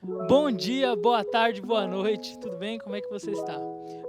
Bom dia, boa tarde, boa noite, tudo bem? Como é que você está?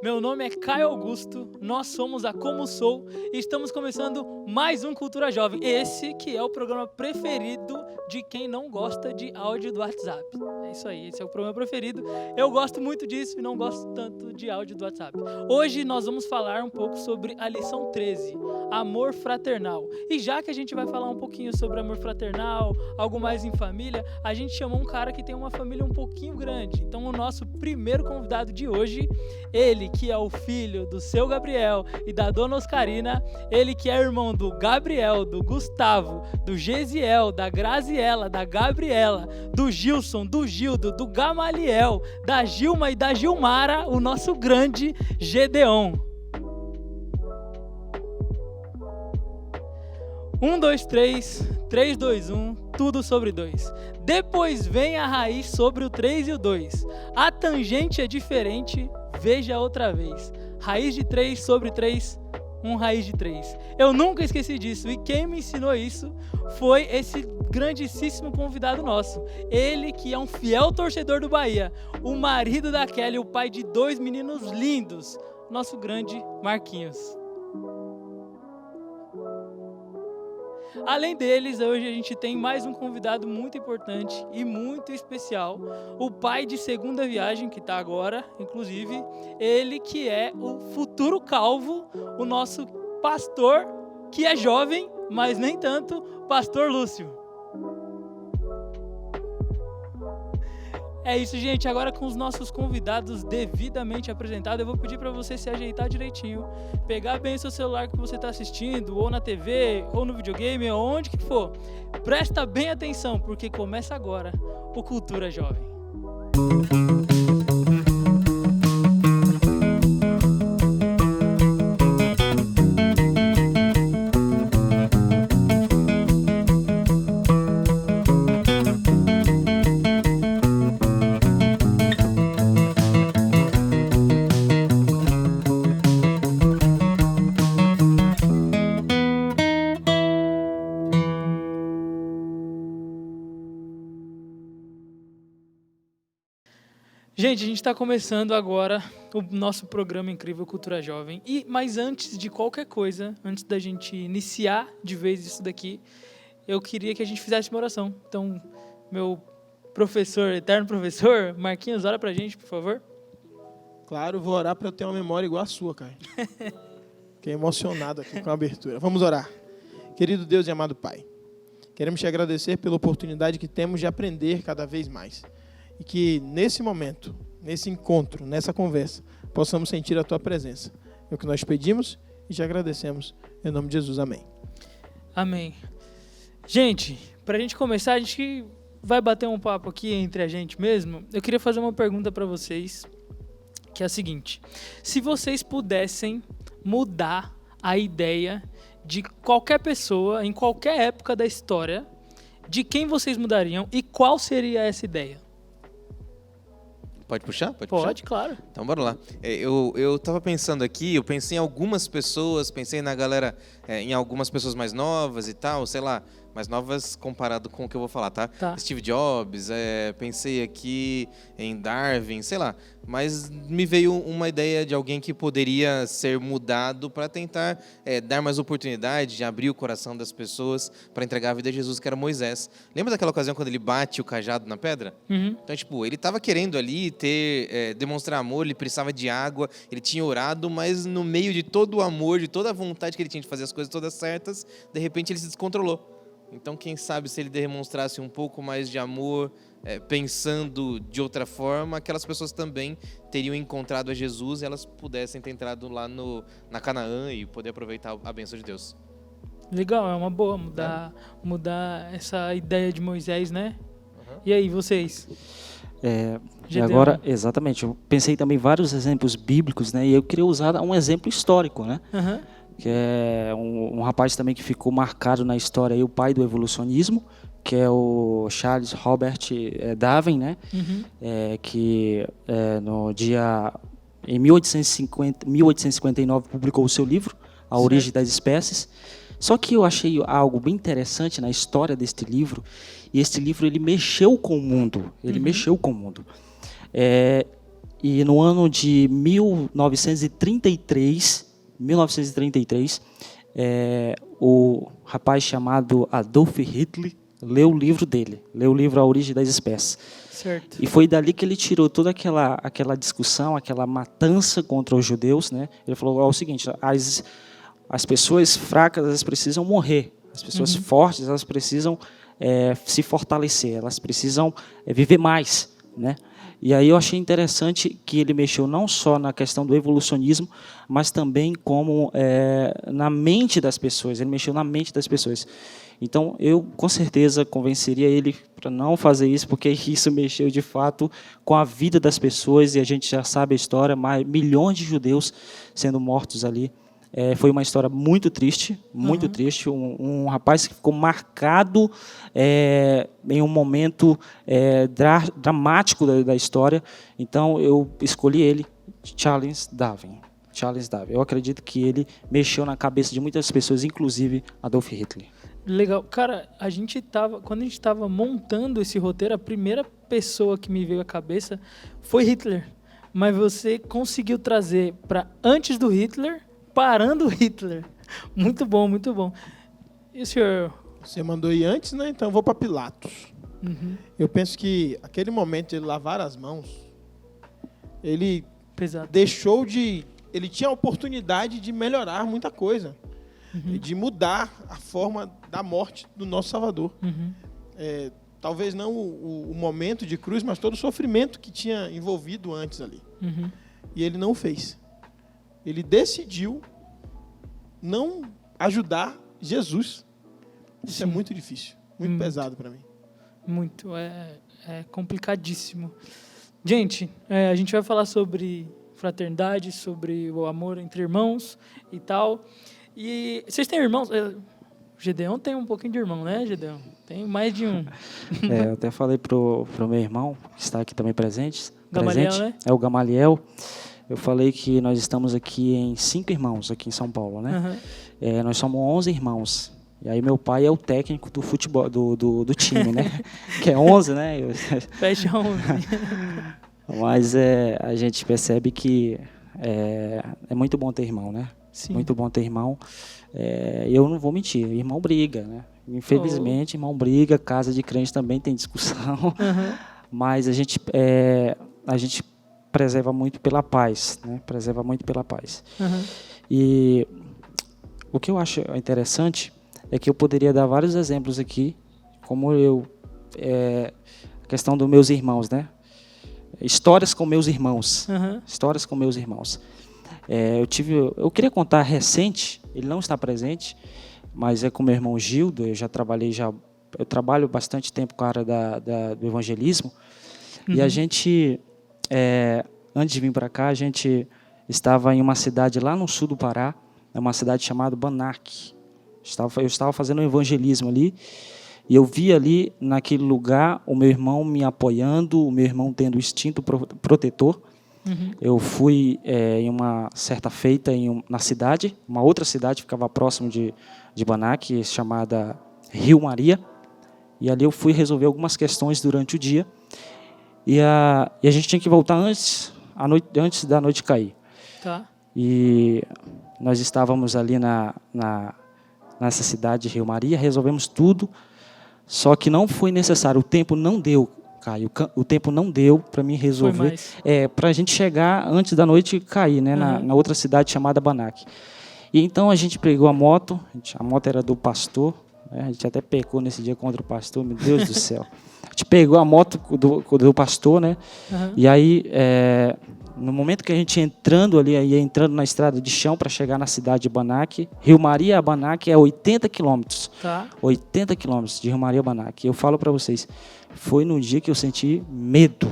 Meu nome é Caio Augusto, nós somos a Como Sou e estamos começando mais um Cultura Jovem. Esse que é o programa preferido de quem não gosta de áudio do WhatsApp. É isso aí, esse é o programa preferido. Eu gosto muito disso e não gosto tanto de áudio do WhatsApp. Hoje nós vamos falar um pouco sobre a lição 13, amor fraternal. E já que a gente vai falar um pouquinho sobre amor fraternal, algo mais em família, a gente chamou um cara que tem uma família um pouquinho grande. Então o nosso primeiro convidado de hoje, ele que é o filho do seu Gabriel e da dona Oscarina, ele que é irmão do Gabriel, do Gustavo, do Gesiel, da Graziela, da Gabriela, do Gilson, do Gildo, do Gamaliel, da Gilma e da Gilmara, o nosso grande Gedeon. 1, 2, 3, 3, 2, 1, tudo sobre 2. Depois vem a raiz sobre o 3 e o 2. A tangente é diferente, veja outra vez. Raiz de 3 sobre 3, 1 raiz de 3. Eu nunca esqueci disso e quem me ensinou isso foi esse grandíssimo convidado nosso. Ele que é um fiel torcedor do Bahia, o marido da Kelly, o pai de 2 meninos lindos, nosso grande Marquinhos. Além deles, hoje a gente tem mais um convidado muito importante e muito especial, o pai de segunda viagem, que está agora, inclusive, ele que é o futuro calvo, o nosso pastor, que é jovem, mas nem tanto, pastor Lúcio. É isso, gente. Agora com os nossos convidados devidamente apresentados, eu vou pedir para você se ajeitar direitinho, pegar bem o seu celular que você está assistindo, ou na TV, ou no videogame, ou onde que for. Presta bem atenção, porque começa agora o Cultura Jovem. Gente, a gente está começando agora o nosso programa incrível Cultura Jovem. Mas antes de qualquer coisa, antes da gente iniciar de vez isso daqui, eu queria que a gente fizesse uma oração. Então, meu professor, eterno professor, Marquinhos, ora pra gente, por favor. Claro, vou orar para eu ter uma memória igual a sua, Caio. Fiquei emocionado aqui com a abertura. Vamos orar. Querido Deus e amado Pai, queremos te agradecer pela oportunidade que temos de aprender cada vez mais. E que nesse momento, nesse encontro, nessa conversa, possamos sentir a Tua presença. É o que nós pedimos e te agradecemos. Em nome de Jesus, amém. Amém. Gente, para a gente começar, a gente vai bater um papo aqui entre a gente mesmo. Eu queria fazer uma pergunta para vocês, que é a seguinte. Se vocês pudessem mudar a ideia de qualquer pessoa, em qualquer época da história, de quem vocês mudariam e qual seria essa ideia? Pode puxar? Pode, claro. Então, bora lá. Eu tava pensando aqui, eu pensei em algumas pessoas, pensei na galera, em algumas pessoas mais novas e tal, sei lá, mais novas comparado com o que eu vou falar, tá? Steve Jobs, pensei aqui em Darwin, sei lá. Mas me veio uma ideia de alguém que poderia ser mudado para tentar dar mais oportunidade de abrir o coração das pessoas para entregar a vida a Jesus, que era Moisés. Lembra daquela ocasião quando ele bate o cajado na pedra? Uhum. Então, ele estava querendo ali demonstrar amor, ele precisava de água, ele tinha orado, mas no meio de todo o amor, de toda a vontade que ele tinha de fazer as coisas todas certas, de repente ele se descontrolou. Então, quem sabe se ele demonstrasse um pouco mais de amor, pensando de outra forma, aquelas pessoas também teriam encontrado a Jesus e elas pudessem ter entrado lá na Canaã e poder aproveitar a bênção de Deus. Legal, é uma boa mudar essa ideia de Moisés, né? Uhum. E aí, vocês? E agora, exatamente, eu pensei também em vários exemplos bíblicos, né? E eu queria usar um exemplo histórico, né? Uhum. Que é um rapaz também que ficou marcado na história, aí, o pai do evolucionismo, que é o Charles Robert Darwin, né? Uhum. Que em 1859 publicou o seu livro, A Origem das Espécies. Só que eu achei algo bem interessante na história deste livro, e este livro ele mexeu com o mundo, E no ano de 1933, o rapaz chamado Adolf Hitler leu o livro dele, leu o livro A Origem das Espécies. Certo. E foi dali que ele tirou toda aquela discussão, aquela matança contra os judeus, né? Ele falou o seguinte: as pessoas fracas, elas precisam morrer, as pessoas fortes, elas precisam se fortalecer, elas precisam viver mais, né? E aí eu achei interessante que ele mexeu não só na questão do evolucionismo, mas também como na mente das pessoas. Ele mexeu na mente das pessoas. Então, eu com certeza convenceria ele para não fazer isso, porque isso mexeu de fato com a vida das pessoas, e a gente já sabe a história, milhões de judeus sendo mortos ali. Foi uma história muito triste, muito triste. Um rapaz que ficou marcado em um momento dramático da história. Então, eu escolhi ele, Charles Darwin. Eu acredito que ele mexeu na cabeça de muitas pessoas, inclusive Adolf Hitler. Legal. Cara, quando a gente estava montando esse roteiro, a primeira pessoa que me veio à cabeça foi Hitler. Mas você conseguiu trazer para antes do Hitler, parando o Hitler. Muito bom, muito bom. E o senhor? Você mandou ir antes, né? Então eu vou para Pilatos. Eu penso que aquele momento de ele lavar as mãos, ele ele tinha a oportunidade de melhorar muita coisa. De mudar a forma da morte do nosso Salvador. Talvez não o momento de cruz, mas todo o sofrimento que tinha envolvido antes ali. E ele não o fez. Ele decidiu não ajudar Jesus. Isso é muito difícil, muito pesado para mim. Muito, é complicadíssimo. Gente, a gente vai falar sobre fraternidade, sobre o amor entre irmãos e tal. E vocês têm irmãos? O Gedeão tem um pouquinho de irmão, né, Gedeão? Tem mais de um. Eu até falei pro meu irmão, que está aqui também presente. Gamaliel, né? É o Gamaliel. Eu falei que nós estamos aqui em 5 irmãos, aqui em São Paulo, né? Nós somos 11 irmãos. E aí meu pai é o técnico do futebol, do time, né? Que é 11, né? Fecha 11. Mas a gente percebe que é muito bom ter irmão, né? Sim. Muito bom ter irmão. Eu não vou mentir, irmão briga, né? Infelizmente, irmão briga, casa de crente também tem discussão, mas a gente preserva muito pela paz, né? Preserva muito pela paz. E o que eu acho interessante é que eu poderia dar vários exemplos aqui, como a questão dos meus irmãos, né? Histórias com meus irmãos. Histórias com meus irmãos. Eu queria contar recente, ele não está presente, mas é com meu irmão Gildo. Eu trabalho bastante tempo com a área do evangelismo. E a gente, antes de vir para cá, a gente estava em uma cidade lá no sul do Pará, uma cidade chamada Banac. Eu estava fazendo um evangelismo ali, e eu vi ali, naquele lugar, o meu irmão me apoiando, o meu irmão tendo o instinto protetor. Eu fui em uma certa feita na cidade, uma outra cidade que ficava próximo de Banac, chamada Rio Maria, e ali eu fui resolver algumas questões durante o dia, e a gente tinha que voltar antes da noite cair. Tá. E nós estávamos ali nessa cidade de Rio Maria, resolvemos tudo, só que não foi necessário, o tempo não deu, Caio, o tempo não deu para mim resolver, para a gente chegar antes da noite cair, né, na outra cidade chamada Banac. E então a gente pegou a moto era do pastor, né, a gente até pecou nesse dia contra o pastor, meu Deus do céu. A gente pegou a moto do pastor, né, e aí, no momento que a gente ia entrando na estrada de chão para chegar na cidade de Banac, Rio Maria a Banac é 80 quilômetros. Tá. 80 quilômetros de Rio Maria a Banac. Eu falo para vocês, foi no dia que eu senti medo.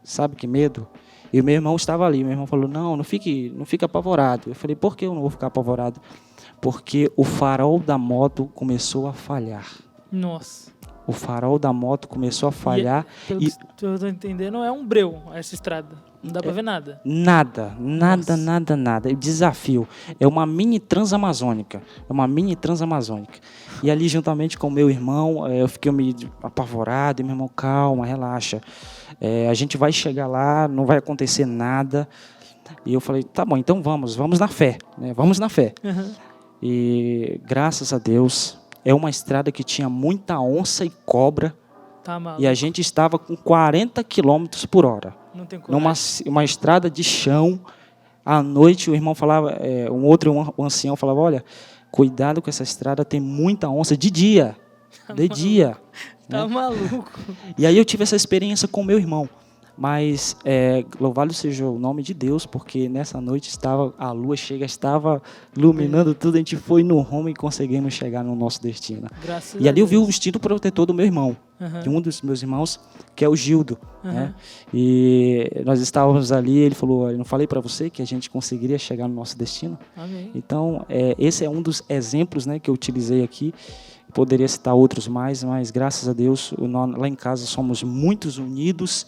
Sabe que medo? E o meu irmão estava ali. Meu irmão falou, não fica apavorado. Eu falei, por que eu não vou ficar apavorado? Porque o farol da moto começou a falhar. Nossa. o farol da moto começou a falhar. Pelo que eu tô entendendo, é um breu essa estrada. Não dá pra ver nada. Nada. É desafio. É uma mini transamazônica. E ali, juntamente com o meu irmão, eu fiquei meio apavorado. E meu irmão, calma, relaxa. A gente vai chegar lá, não vai acontecer nada. E eu falei, tá bom, então vamos na fé. Né? Vamos na fé. Uhum. E graças a Deus, é uma estrada que tinha muita onça e cobra. Tá maluco. E a gente estava com 40 km/h. Não tem coragem. Numa estrada de chão. À noite, o irmão falava, um ancião falava, olha, cuidado com essa estrada, tem muita onça de dia. Tá né? maluco. E aí eu tive essa experiência com meu irmão. Mas louvado seja o nome de Deus, porque nessa noite a lua chega, estava iluminando tudo, a gente foi no rumo e conseguimos chegar no nosso destino. Graças E ali a eu vi o Deus. instinto protetor do meu irmão, de um dos meus irmãos, que é o Gildo. Né? E nós estávamos ali, ele falou, eu não falei para você que a gente conseguiria chegar no nosso destino? Amém. Então, esse é um dos exemplos, né, que eu utilizei aqui. Poderia citar outros mais, mas graças a Deus, lá em casa somos muito unidos,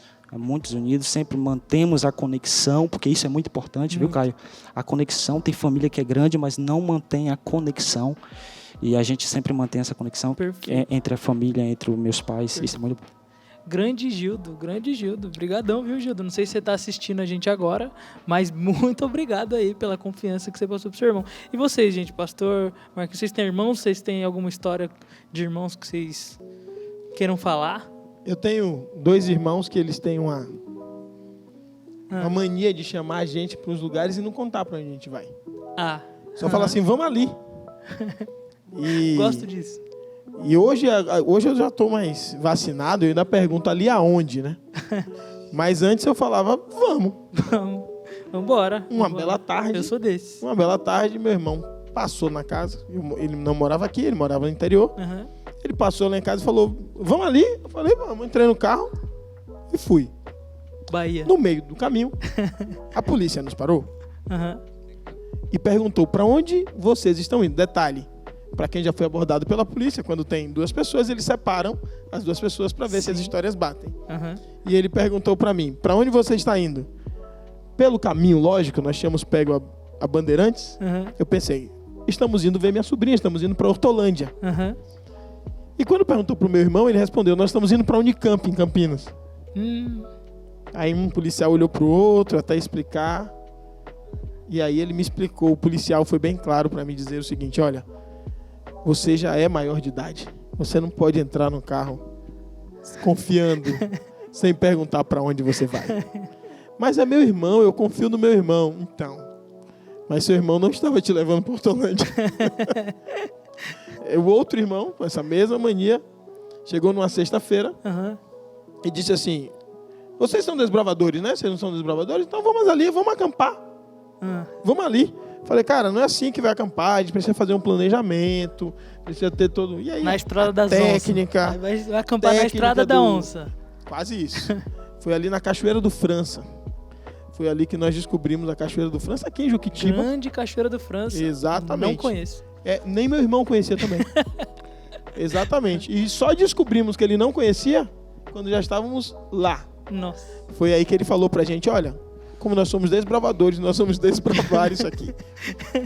sempre mantemos a conexão, porque isso é muito importante, viu, Caio? A conexão, tem família que é grande, mas não mantém a conexão, e a gente sempre mantém essa conexão entre a família, entre os meus pais. Perfeito. Isso é muito bom. Grande Gildo. Obrigadão, viu, Gildo? Não sei se você está assistindo a gente agora, mas muito obrigado aí pela confiança que você passou pro seu irmão. E vocês, gente, pastor Marcos, vocês têm irmãos? Vocês têm alguma história de irmãos que vocês queiram falar? Eu tenho 2 irmãos que eles têm uma mania de chamar a gente para os lugares e não contar para onde a gente vai. Só falar assim, vamos ali. Gosto disso. E hoje eu já estou mais vacinado, eu ainda pergunto ali aonde, né? Mas antes eu falava, vamos. Vambora. Uma bela tarde. Eu sou desse. Uma bela tarde, meu irmão passou na casa. Ele não morava aqui, ele morava no interior. Ele passou lá em casa e falou, vamos ali? Eu falei, vamos. Entrei no carro e fui. Bahia. No meio do caminho, a polícia nos parou e perguntou, para onde vocês estão indo? Detalhe, para quem já foi abordado pela polícia, quando tem 2 pessoas, eles separam as 2 pessoas para ver se as histórias batem. E ele perguntou para mim, para onde você está indo? Pelo caminho, lógico, nós tínhamos pego a Bandeirantes. Eu pensei, estamos indo ver minha sobrinha, estamos indo para Hortolândia. E quando perguntou pro meu irmão, ele respondeu, nós estamos indo para Unicamp, em Campinas. Aí um policial olhou pro outro até explicar. E aí ele me explicou, o policial foi bem claro para me dizer o seguinte, olha, você já é maior de idade. Você não pode entrar no carro confiando, sem perguntar para onde você vai. Mas é meu irmão, eu confio no meu irmão. Então, mas seu irmão não estava te levando para Hortolândia. O outro irmão, com essa mesma mania, chegou numa sexta-feira e disse assim, vocês são desbravadores, né? Vocês não são desbravadores? Então vamos ali, vamos acampar. Vamos ali. Falei, cara, não é assim que vai acampar, a gente precisa fazer um planejamento, precisa ter todo... E aí, na estrada das técnica, onças. Vai acampar na estrada da onça. Quase isso. Foi ali na Cachoeira do França. Foi ali que nós descobrimos a Cachoeira do França, aqui em Juquitiba. Grande Cachoeira do França. Exatamente. Não conheço. Nem meu irmão conhecia também. Exatamente. E só descobrimos que ele não conhecia quando já estávamos lá. Nossa. Foi aí que ele falou pra gente, olha, como nós somos desbravadores, nós vamos desbravar isso aqui.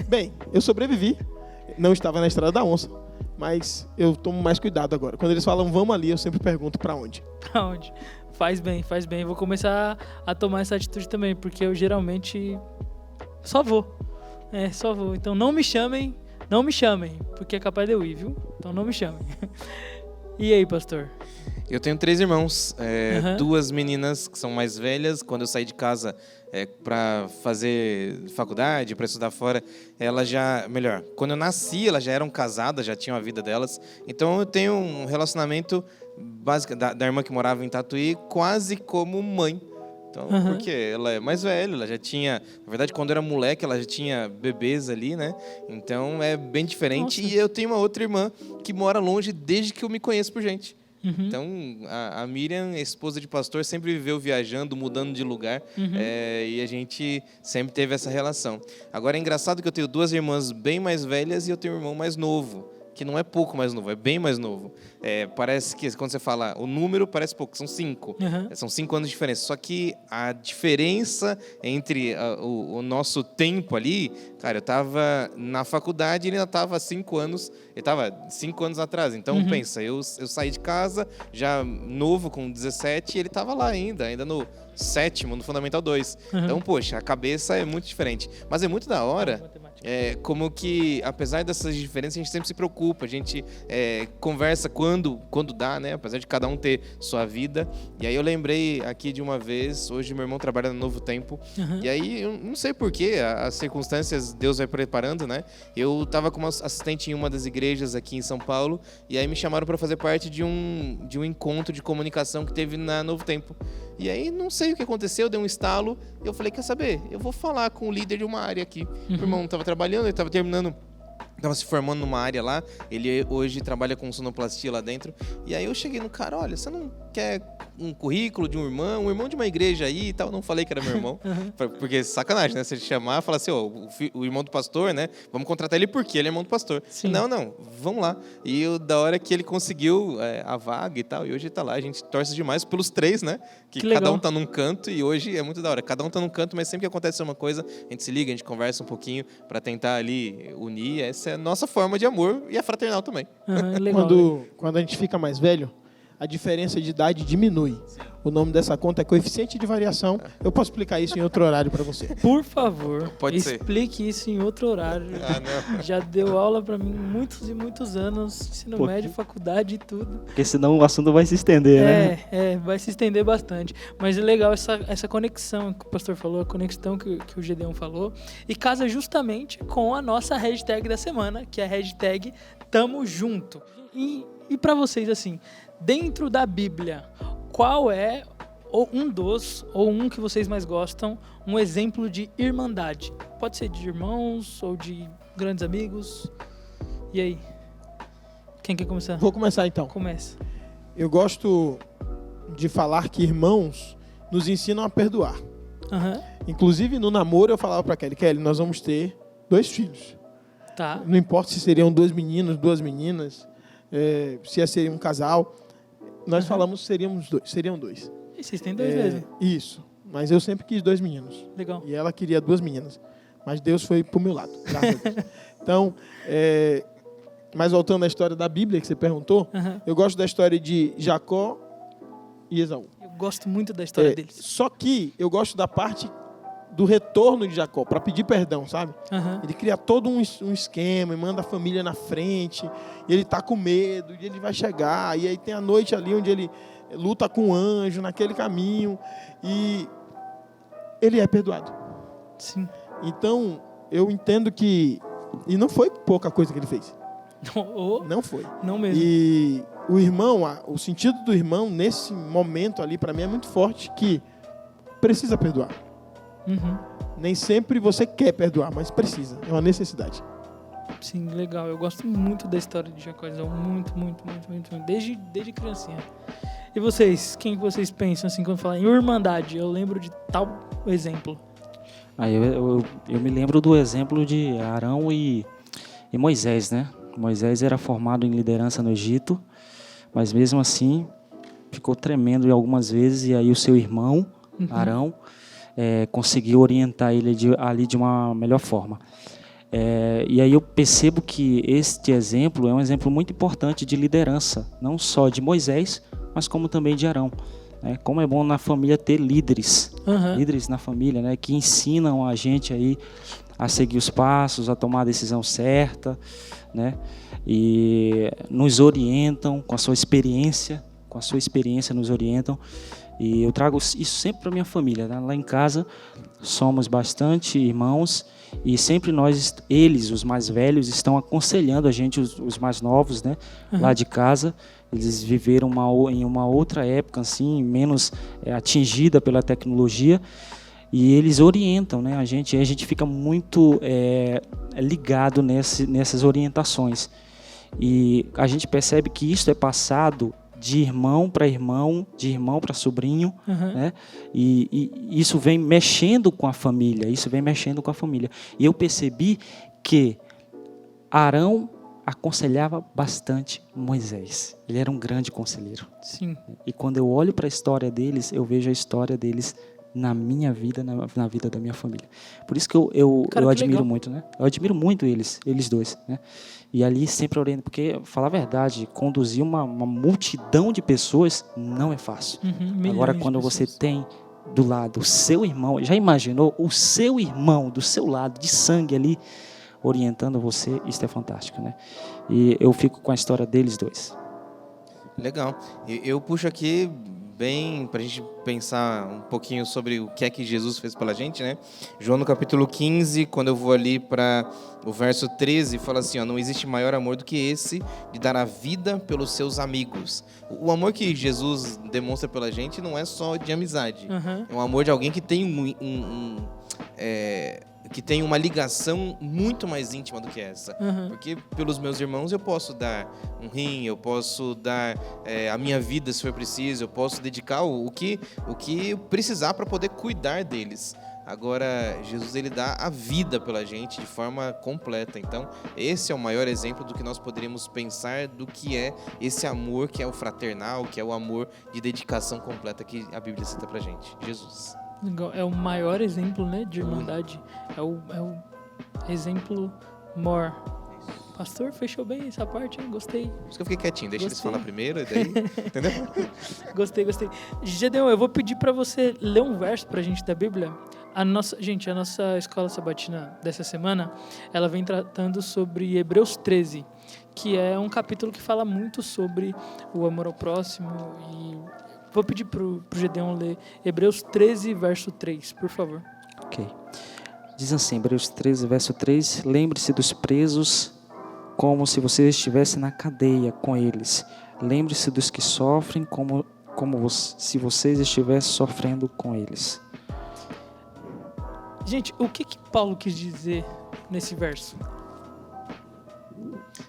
Bem, eu sobrevivi. Não estava na Estrada da Onça, mas eu tomo mais cuidado agora. Quando eles falam, vamos ali, eu sempre pergunto pra onde. Pra onde? Faz bem. Vou começar a tomar essa atitude também, porque eu geralmente só vou. Só vou. Então não me chamem, porque é capaz de eu ir, viu? Então não me chamem. E aí, pastor? Eu tenho 3 irmãos, 2 meninas que são mais velhas. Quando eu saí de casa para fazer faculdade, para estudar fora, elas já... Melhor, quando eu nasci, elas já eram casadas, já tinham a vida delas. Então eu tenho um relacionamento básico da irmã que morava em Tatuí, quase como mãe. Então, porque ela é mais velha, ela já tinha... Na verdade, quando eu era moleque, ela já tinha bebês ali, né? Então é bem diferente. Nossa. E eu tenho uma outra irmã que mora longe desde que eu me conheço por gente. Então, a Miriam, esposa de pastor, sempre viveu viajando, mudando de lugar, e a gente sempre teve essa relação. Agora, é engraçado que eu tenho 2 irmãs bem mais velhas e eu tenho um irmão mais novo, que não é pouco mais novo, é bem mais novo. Parece que, quando você fala o número, parece pouco, são 5. São 5 anos de diferença. Só que a diferença entre o nosso tempo ali, cara, eu estava na faculdade e ele ainda estava 5 anos, ele estava 5 anos atrás. Então, pensa, eu saí de casa, já novo, com 17, e ele estava lá ainda no 7º, no Fundamental 2. Então, poxa, a cabeça é muito diferente. Mas é muito da hora, como que, apesar dessas diferenças, a gente sempre se preocupa, a gente conversa quando dá, né? Apesar de cada um ter sua vida. E aí eu lembrei aqui de uma vez, hoje meu irmão trabalha no Novo Tempo, e aí eu não sei porquê, as circunstâncias Deus vai preparando, né? Eu estava como assistente em uma das igrejas aqui em São Paulo, e aí me chamaram para fazer parte de um encontro de comunicação que teve na Novo Tempo. E aí não sei o que aconteceu, deu um estalo, e eu falei, quer saber? Eu vou falar com o líder de uma área aqui. O irmão estava trabalhando, ele estava terminando, estava se formando numa área lá, ele hoje trabalha com sonoplastia lá dentro, e aí eu cheguei no cara, olha, você não quer um currículo de um irmão de uma igreja aí e tal? Não falei que era meu irmão, porque sacanagem, né? Se ele chamar, falar assim, o irmão do pastor, né? Vamos contratar ele porque ele é irmão do pastor. Sim. Não, vamos lá. E da hora que ele conseguiu a vaga e tal, e hoje ele tá lá, a gente torce demais pelos 3, né? Que cada um tá num canto, e hoje é muito da hora. Cada um tá num canto, mas sempre que acontece uma coisa, a gente se liga, a gente conversa um pouquinho para tentar ali unir. Essa é a nossa forma de amor e é fraternal também. Legal, quando a gente fica mais velho, a diferença de idade diminui. O nome dessa conta é coeficiente de variação. Eu posso explicar isso em outro horário para você. Por favor, Pode explique isso em outro horário. Já deu aula para mim muitos e muitos anos, ensino médio, faculdade e tudo. Porque senão o assunto vai se estender, né? Vai se estender bastante. Mas é legal essa conexão que o pastor falou, a conexão que o Gedeon falou, e casa justamente com a nossa hashtag da semana, que é a hashtag Tamo Junto. E para vocês, assim, dentro da Bíblia, qual é um que vocês mais gostam, um exemplo de irmandade? Pode ser de irmãos ou de grandes amigos. E aí? Quem quer começar? Vou começar então. Começa. Eu gosto de falar que irmãos nos ensinam a perdoar. Inclusive no namoro eu falava para Kelly, nós vamos ter 2 filhos. Tá. Não importa se seriam 2 meninos, 2 meninas, se ia ser um casal. Nós falamos seriam 2. E vocês têm 2 mesmo? Isso. Mas eu sempre quis 2 meninos. Legal. E ela queria 2 meninas. Mas Deus foi pro meu lado, graças a Deus. Então, mas voltando à história da Bíblia que você perguntou, eu gosto da história de Jacó e Esaú. Eu gosto muito da história deles. Só que eu gosto da parte do retorno de Jacó, para pedir perdão, sabe? Ele cria todo um esquema e manda a família na frente, e ele tá com medo, e ele vai chegar, e aí tem a noite ali onde ele luta com o anjo naquele caminho, e ele é perdoado. Sim. Então, eu entendo que... E não foi pouca coisa que ele fez. Não foi. Não mesmo. E o irmão, o sentido do irmão, nesse momento ali, para mim, é muito forte, que precisa perdoar. Nem sempre você quer perdoar, mas precisa. É uma necessidade. Sim, legal. Eu gosto muito da história de Jacó e Esaú. Muito. Desde criancinha. E vocês? Quem vocês pensam assim quando falam em irmandade? Eu lembro de tal exemplo. Eu me lembro do exemplo de Arão e Moisés, né? Moisés era formado em liderança no Egito, mas mesmo assim ficou tremendo algumas vezes, e aí o seu irmão, Arão, conseguiu orientar ele ali de uma melhor forma. E aí eu percebo que este exemplo é um exemplo muito importante de liderança, não só de Moisés, mas como também de Arão. Como é bom na família ter líderes, líderes na família, né, que ensinam a gente aí a seguir os passos, a tomar a decisão certa, né, e nos orientam com a sua experiência, nos orientam. E eu trago isso sempre para minha família, né? Lá em casa somos bastante irmãos e sempre eles, os mais velhos, estão aconselhando a gente, os mais novos, né? Lá de casa. Eles viveram em uma outra época, assim, menos atingida pela tecnologia, e eles orientam, né, a gente fica muito ligado nessas orientações. E a gente percebe que isso é passado de irmão para irmão, de irmão para sobrinho, né? E isso vem mexendo com a família, E eu percebi que Arão aconselhava bastante Moisés. Ele era um grande conselheiro. Sim. E quando eu olho para a história deles, eu vejo a história deles na minha vida, na vida da minha família. Por isso que eu admiro legal. Muito, né? Eu admiro muito eles dois, né? E ali sempre oriento, porque, falar a verdade, conduzir uma multidão de pessoas não é fácil. Agora, quando você tem do lado o seu irmão, já imaginou o seu irmão do seu lado, de sangue ali, orientando você, isso é fantástico, né? E eu fico com a história deles dois. Legal. Eu puxo aqui bem para a gente pensar um pouquinho sobre o que é que Jesus fez pela gente, né? João no capítulo 15, quando eu vou ali para o verso 13, fala assim, ó, não existe maior amor do que esse de dar a vida pelos seus amigos. O amor que Jesus demonstra pela gente não é só de amizade. É um amor de alguém que tem que tem uma ligação muito mais íntima do que essa. Porque pelos meus irmãos eu posso dar um rim, eu posso dar a minha vida se for preciso, eu posso dedicar o que precisar para poder cuidar deles. Agora, Jesus, ele dá a vida pela gente de forma completa. Então, esse é o maior exemplo do que nós poderíamos pensar do que é esse amor que é o fraternal, que é o amor de dedicação completa que a Bíblia cita pra gente. Jesus. É o maior exemplo, né, de irmandade. É o exemplo maior. Pastor, fechou bem essa parte, hein? Gostei. Por isso que eu fiquei quietinho, deixa eles falar primeiro e daí, entendeu? Gostei. Gedeon, eu vou pedir para você ler um verso pra gente da Bíblia. A nossa escola sabatina dessa semana, ela vem tratando sobre Hebreus 13, que é um capítulo que fala muito sobre o amor ao próximo. E vou pedir pro Gedeon ler Hebreus 13, verso 3, por favor. Ok. Diz assim, Hebreus 13, verso 3, lembre-se dos presos como se você estivesse na cadeia com eles. Lembre-se dos que sofrem como se vocês estivessem sofrendo com eles. Gente, o que Paulo quis dizer nesse verso?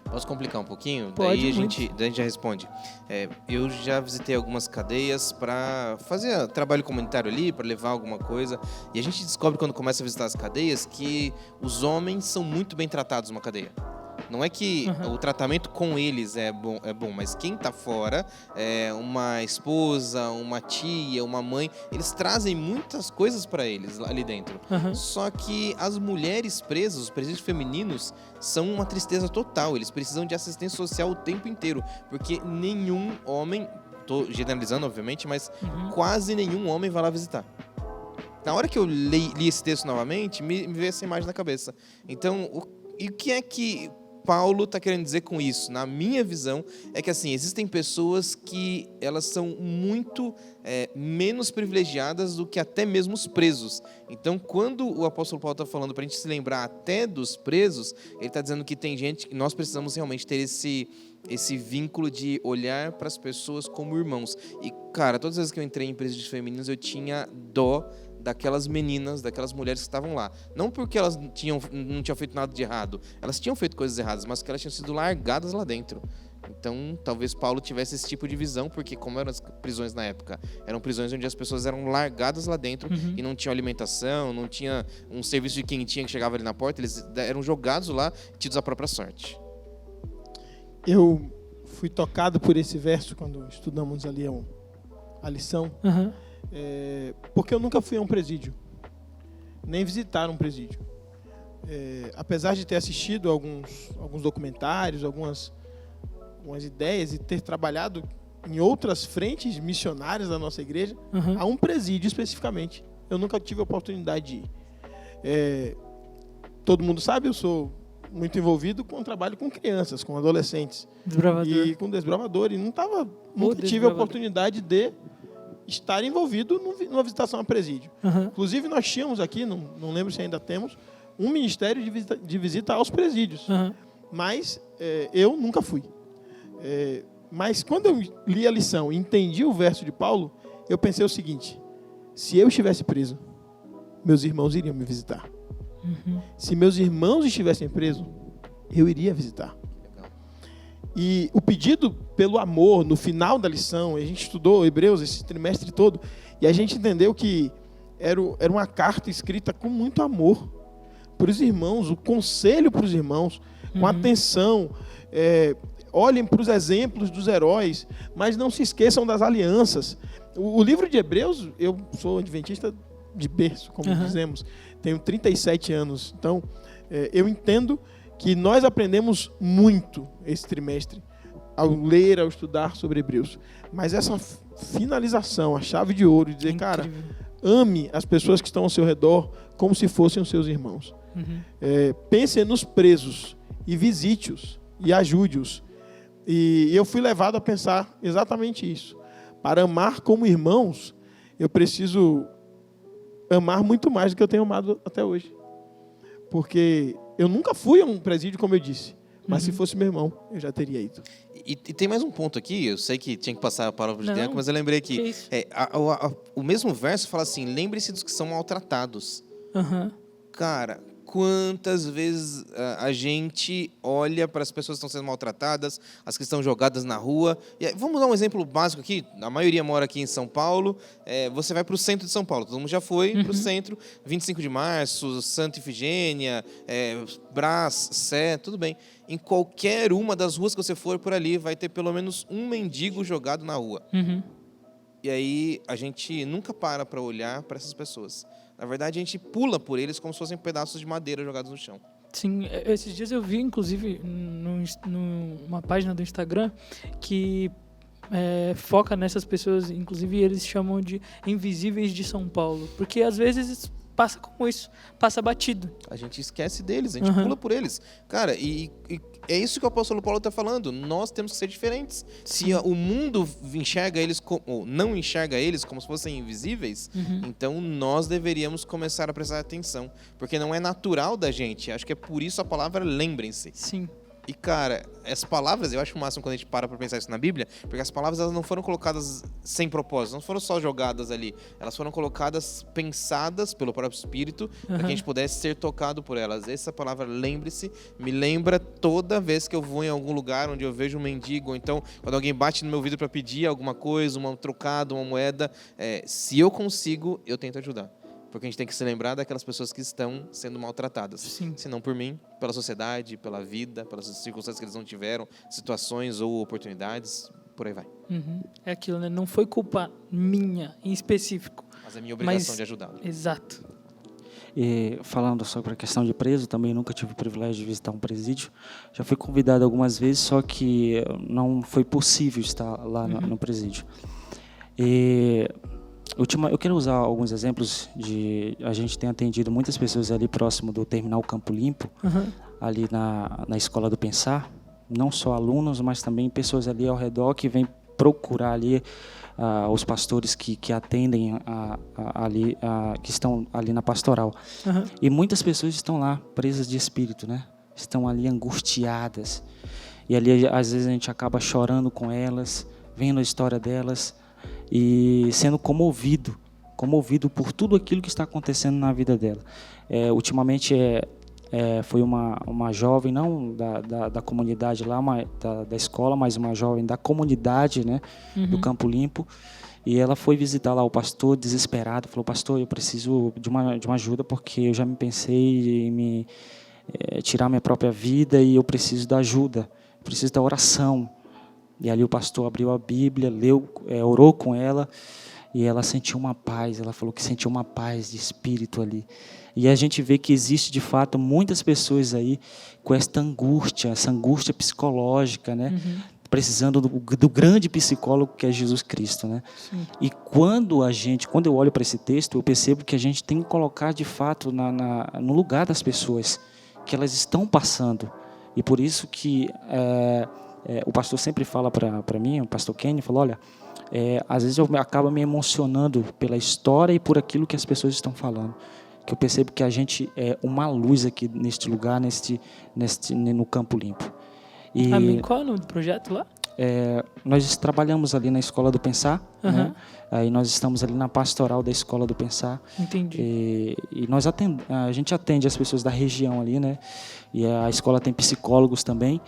Posso complicar um pouquinho? Pode, daí a gente já responde. Eu já visitei algumas cadeias para fazer trabalho comunitário ali, para levar alguma coisa. E a gente descobre quando começa a visitar as cadeias que os homens são muito bem tratados numa cadeia. Não é que o tratamento com eles é bom, mas quem está fora, uma esposa, uma tia, uma mãe, eles trazem muitas coisas para eles ali dentro. Só que as mulheres presas, os presídios femininos, são uma tristeza total. Eles precisam de assistência social o tempo inteiro, porque nenhum homem, estou generalizando obviamente, mas quase nenhum homem vai lá visitar. Na hora que eu li esse texto novamente, me veio essa imagem na cabeça. Então, o que é que Paulo está querendo dizer com isso? Na minha visão, é que assim, existem pessoas que elas são muito menos privilegiadas do que até mesmo os presos. Então, quando o apóstolo Paulo está falando para a gente se lembrar até dos presos, ele está dizendo que tem gente que nós precisamos realmente ter esse vínculo de olhar para as pessoas como irmãos. E, cara, todas as vezes que eu entrei em presídios femininos, eu tinha dó daquelas meninas, daquelas mulheres que estavam lá. Não porque elas não tinham feito nada de errado, elas tinham feito coisas erradas, mas que elas tinham sido largadas lá dentro. Então, talvez Paulo tivesse esse tipo de visão, porque como eram as prisões na época, eram prisões onde as pessoas eram largadas lá dentro e não tinham alimentação, não tinha um serviço de quentinha que chegava ali na porta, eles eram jogados lá, tidos à própria sorte. Eu fui tocado por esse verso quando estudamos ali a lição, porque eu nunca fui a um presídio, nem visitar um presídio. Apesar de ter assistido alguns documentários, algumas ideias e ter trabalhado em outras frentes missionárias da nossa igreja, a um presídio especificamente, eu nunca tive a oportunidade de ir. Todo mundo sabe, eu sou muito envolvido com o trabalho com crianças, com adolescentes. Desbravador. E com desbravador. E nunca tive a oportunidade de estar envolvido numa visitação a presídio. Inclusive, nós tínhamos aqui, não lembro se ainda temos, um ministério de visita aos presídios. Mas eu nunca fui. Mas quando eu li a lição e entendi o verso de Paulo, eu pensei o seguinte: se eu estivesse preso, meus irmãos iriam me visitar. Se meus irmãos estivessem presos, eu iria visitar. E o pedido pelo amor, no final da lição, a gente estudou Hebreus esse trimestre todo, e a gente entendeu que era uma carta escrita com muito amor para os irmãos, o conselho para os irmãos, com atenção. Olhem para os exemplos dos heróis, mas não se esqueçam das alianças. O livro de Hebreus, eu sou adventista de berço, como dizemos, tenho 37 anos, então eu entendo que nós aprendemos muito esse trimestre ao ler, ao estudar sobre Hebreus, mas essa finalização, a chave de ouro, de dizer, cara, ame as pessoas que estão ao seu redor como se fossem os seus irmãos. Pense nos presos e visite-os e ajude-os. E eu fui levado a pensar exatamente isso. Para amar como irmãos, eu preciso amar muito mais do que eu tenho amado até hoje. Porque eu nunca fui a um presídio, como eu disse. Mas se fosse meu irmão, eu já teria ido. E tem mais um ponto aqui, eu sei que tinha que passar a palavra de Deco, mas eu lembrei que o mesmo verso fala assim, lembre-se dos que são maltratados. Cara, quantas vezes a gente olha para as pessoas que estão sendo maltratadas, as que estão jogadas na rua. E vamos dar um exemplo básico aqui. A maioria mora aqui em São Paulo. Você vai para o centro de São Paulo. Todo mundo já foi para o centro. 25 de março, Santa Ifigênia, Brás, Sé, tudo bem. Em qualquer uma das ruas que você for por ali, vai ter pelo menos um mendigo jogado na rua. E aí a gente nunca para olhar para essas pessoas. Na verdade, a gente pula por eles como se fossem pedaços de madeira jogados no chão. Sim, esses dias eu vi, inclusive, numa página do Instagram que foca nessas pessoas, inclusive eles chamam de invisíveis de São Paulo, porque às vezes passa como isso, passa batido. A gente esquece deles, a gente pula por eles. Cara, e é isso que o apóstolo Paulo está falando. Nós temos que ser diferentes. Se o mundo enxerga eles ou não enxerga eles como se fossem invisíveis, então nós deveríamos começar a prestar atenção. Porque não é natural da gente. Acho que é por isso a palavra lembrem-se. Sim. E, cara, as palavras, eu acho o máximo quando a gente para pensar isso na Bíblia, porque as palavras elas não foram colocadas sem propósito, não foram só jogadas ali. Elas foram colocadas, pensadas pelo próprio Espírito, para que a gente pudesse ser tocado por elas. Essa palavra, lembre-se, me lembra toda vez que eu vou em algum lugar onde eu vejo um mendigo, ou então quando alguém bate no meu vidro para pedir alguma coisa, um trocado, uma moeda, se eu consigo, eu tento ajudar. Porque a gente tem que se lembrar daquelas pessoas que estão sendo maltratadas. Sim. Se não por mim, pela sociedade, pela vida, pelas circunstâncias que eles não tiveram, situações ou oportunidades, por aí vai. É aquilo, né? Não foi culpa minha, em específico. Mas é minha obrigação de ajudá-lo. Exato. E falando sobre a questão de preso, também nunca tive o privilégio de visitar um presídio. Já fui convidado algumas vezes, só que não foi possível estar lá no presídio. Eu quero usar alguns exemplos a gente tem atendido muitas pessoas ali próximo do Terminal Campo Limpo, ali na Escola do Pensar, não só alunos, mas também pessoas ali ao redor que vêm procurar ali os pastores que atendem ali, que estão ali na pastoral. E muitas pessoas estão lá presas de espírito, né? Estão ali angustiadas. E ali às vezes a gente acaba chorando com elas, vendo a história delas e sendo comovido por tudo aquilo que está acontecendo na vida dela. Ultimamente foi uma jovem, não da comunidade lá, da escola, mas uma jovem da comunidade, né, do Campo Limpo, e ela foi visitar lá o pastor desesperado, falou: pastor, eu preciso de uma ajuda porque eu já me pensei em tirar minha própria vida e eu preciso da ajuda, preciso da oração. E ali o pastor abriu a Bíblia, leu, orou com ela, e ela sentiu uma paz. Ela falou que sentiu uma paz de espírito ali. E a gente vê que existe, de fato, muitas pessoas aí com essa angústia psicológica, né? Precisando do grande psicólogo que é Jesus Cristo, né? Sim. E quando eu olho para esse texto, eu percebo que a gente tem que colocar, de fato, no lugar das pessoas que elas estão passando. E por isso que o pastor sempre fala para mim, o pastor Kenny, falou: olha, às vezes eu acabo me emocionando pela história e por aquilo que as pessoas estão falando. Que eu percebo que a gente é uma luz aqui neste lugar, no Campo Limpo. Amém. Qual é o nome do projeto lá? Nós trabalhamos ali na Escola do Pensar, né? Aí nós estamos ali na pastoral da Escola do Pensar. Entendi. E a gente atende as pessoas da região ali, né? E a escola tem psicólogos também.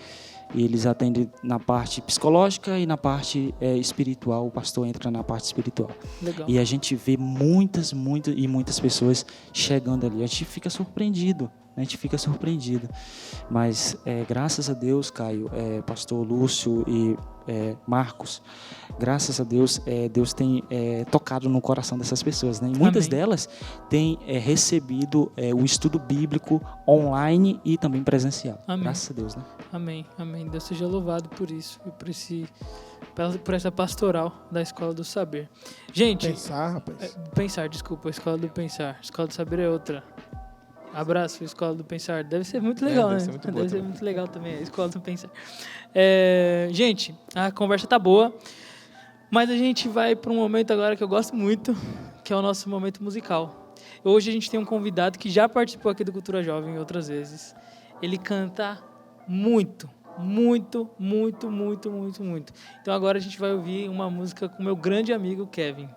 E eles atendem na parte psicológica e na parte espiritual. O pastor entra na parte espiritual. Legal. E a gente vê muitas pessoas chegando ali. A gente fica surpreendido. a gente fica surpreendido. Mas graças a Deus, Caio, pastor Lúcio e Marcos, graças a Deus, Deus tem tocado no coração dessas pessoas, né? E muitas delas têm recebido o estudo bíblico online e também presencial. Amém. Graças a Deus, né? Amém, amém. Deus seja louvado por isso e por essa pastoral da Escola do Saber. Gente, Pensar, rapaz. Pensar, desculpa, a Escola do Pensar. A Escola do Saber é outra. Abraço, Escola do Pensar. Deve ser muito legal, né? Deve ser muito boa Deve ser também. muito legal também, a Escola do Pensar. Gente, a conversa tá boa, mas a gente vai para um momento agora que eu gosto muito, que é o nosso momento musical. Hoje a gente tem um convidado que já participou aqui do Cultura Jovem outras vezes. Ele canta muito, muito, muito, muito, muito, muito. Então agora a gente vai ouvir uma música com meu grande amigo Kevin.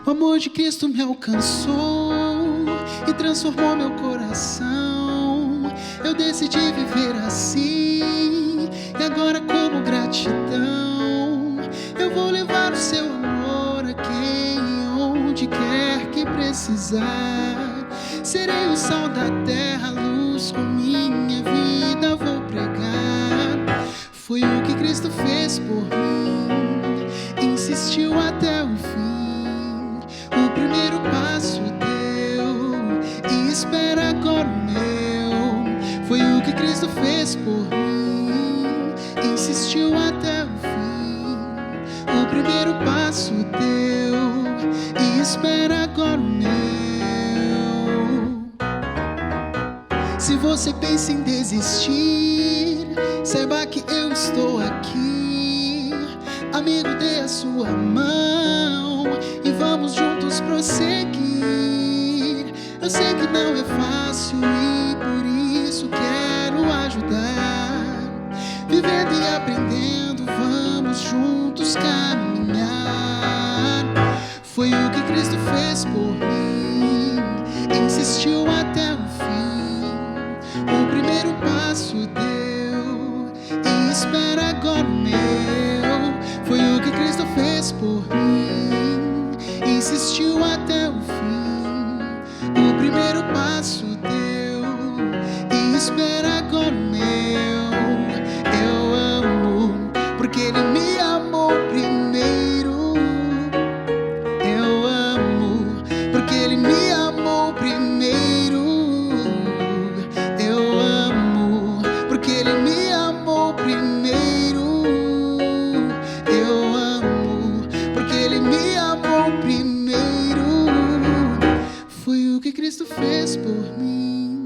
O amor de Cristo me alcançou e transformou meu coração. Eu decidi viver assim e agora, como gratidão, eu vou levar o seu amor a quem e onde quer que precisar. Serei o sal da terra, luz, com minha vida vou pregar. Foi o que Cristo fez por mim, insistiu até o fim. O primeiro passo deu e espera agora o meu. Foi o que Cristo fez por mim, insistiu até o fim. O primeiro passo deu e espera agora o meu. Se você pensa em desistir, saiba que eu estou aqui. Amigo, dê a sua mão e vamos juntos prosseguir. Eu sei que não é fácil e por isso quero ajudar. Vivendo e aprendendo, vamos juntos caminhar. Foi o que Cristo fez por mim, insistiu até o fim. O primeiro passo deu e espera agora o meu. Foi o que Cristo fez por mim, insistiu até o fim. O primeiro passo deu e espera agora o meu. Eu amo porque Ele me amou primeiro. Eu amo porque Ele me amou primeiro. Eu amo porque Ele me amou primeiro. Eu amo porque Ele me amou primeiro. Foi o que Cristo fez por mim,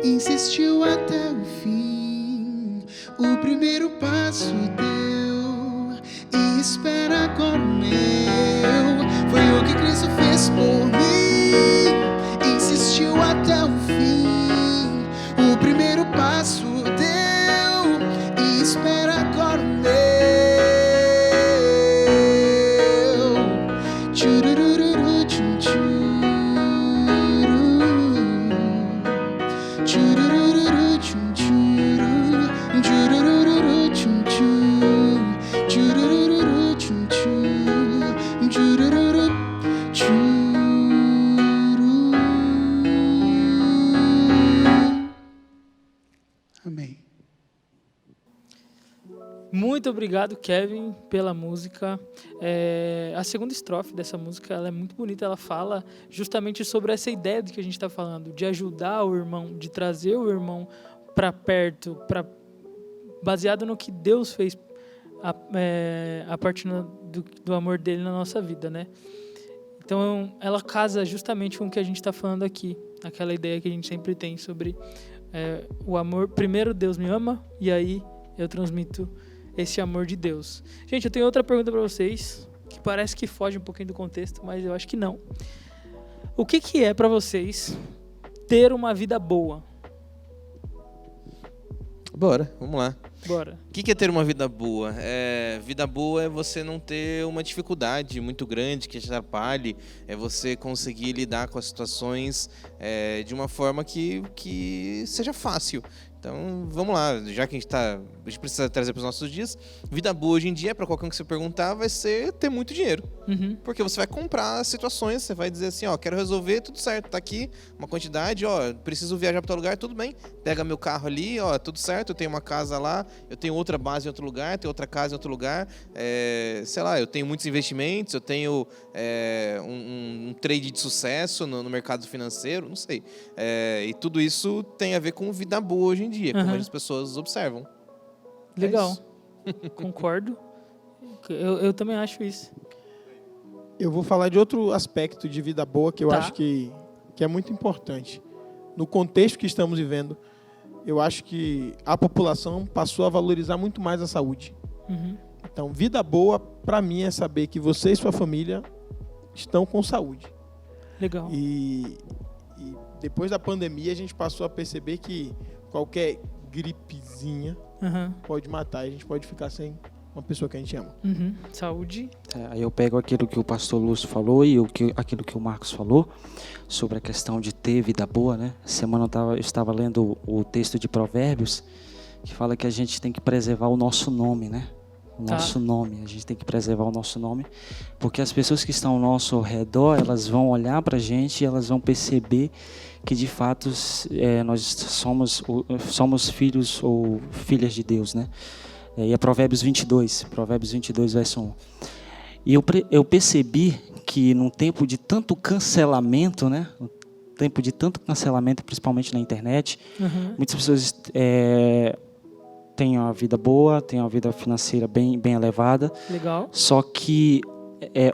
insistiu até o fim. O primeiro passo deu e espera agora o meu. Foi o que Cristo fez por mim, insistiu até o fim. O primeiro passo deu e espera agora o meu. Tchurururu, tchum, tchuru. Tchurururu, tchum, tchuru. Tchurururu, tchum, tchuru. Tchurururu, tchum, tchuru. Tchurururu, tchuru. Amém. Muito obrigado, Kevin, pela música. A segunda estrofe dessa música ela é muito bonita. Ela fala justamente sobre essa ideia do que a gente está falando, de ajudar o irmão, de trazer o irmão para perto, baseado no que Deus fez a partir do amor dele na nossa vida, né? Então, ela casa justamente com o que a gente está falando aqui, aquela ideia que a gente sempre tem sobre o amor. Primeiro Deus me ama e aí eu transmito esse amor de Deus. Gente, eu tenho outra pergunta para vocês, que parece que foge um pouquinho do contexto, mas eu acho que não. O que é para vocês ter uma vida boa? Bora, vamos lá. Bora. O que é ter uma vida boa? Vida boa é você não ter uma dificuldade muito grande que te atrapalhe, é você conseguir lidar com as situações de uma forma que seja fácil. Então, vamos lá, já que a gente precisa trazer para os nossos dias, vida boa hoje em dia, para qualquer um que você perguntar, vai ser ter muito dinheiro. Porque você vai comprar situações, você vai dizer assim, ó, quero resolver, tudo certo, tá aqui uma quantidade, ó, preciso viajar para tal lugar, tudo bem, pega meu carro ali, ó, tudo certo, eu tenho uma casa lá, eu tenho outra base em outro lugar, tenho outra casa em outro lugar, sei lá, eu tenho muitos investimentos, eu tenho um trade de sucesso no mercado financeiro, não sei. E tudo isso tem a ver com vida boa hoje em dia, como as pessoas observam. Legal. Concordo. Eu também acho isso. Eu vou falar de outro aspecto de vida boa que eu acho que é muito importante. No contexto que estamos vivendo, eu acho que a população passou a valorizar muito mais a saúde. Então, vida boa, para mim, é saber que você e sua família estão com saúde. Legal. E depois da pandemia, a gente passou a perceber que qualquer gripezinha pode matar. A gente pode ficar sem uma pessoa que a gente ama. Saúde. Aí eu pego aquilo que o pastor Lúcio falou e aquilo que o Marcos falou sobre a questão de ter vida boa, né? Essa semana eu estava lendo o texto de Provérbios que fala que a gente tem que preservar o nosso nome, né? O nosso nome, a gente tem que preservar o nosso nome, porque as pessoas que estão ao nosso redor, elas vão olhar para a gente e elas vão perceber que de fato nós somos filhos ou filhas de Deus, né? E é Provérbios 22, verso 1. E eu percebi que num tempo de tanto cancelamento, né? No tempo de tanto cancelamento, principalmente na internet, muitas pessoas têm uma vida boa, têm uma vida financeira bem elevada. Legal. Só que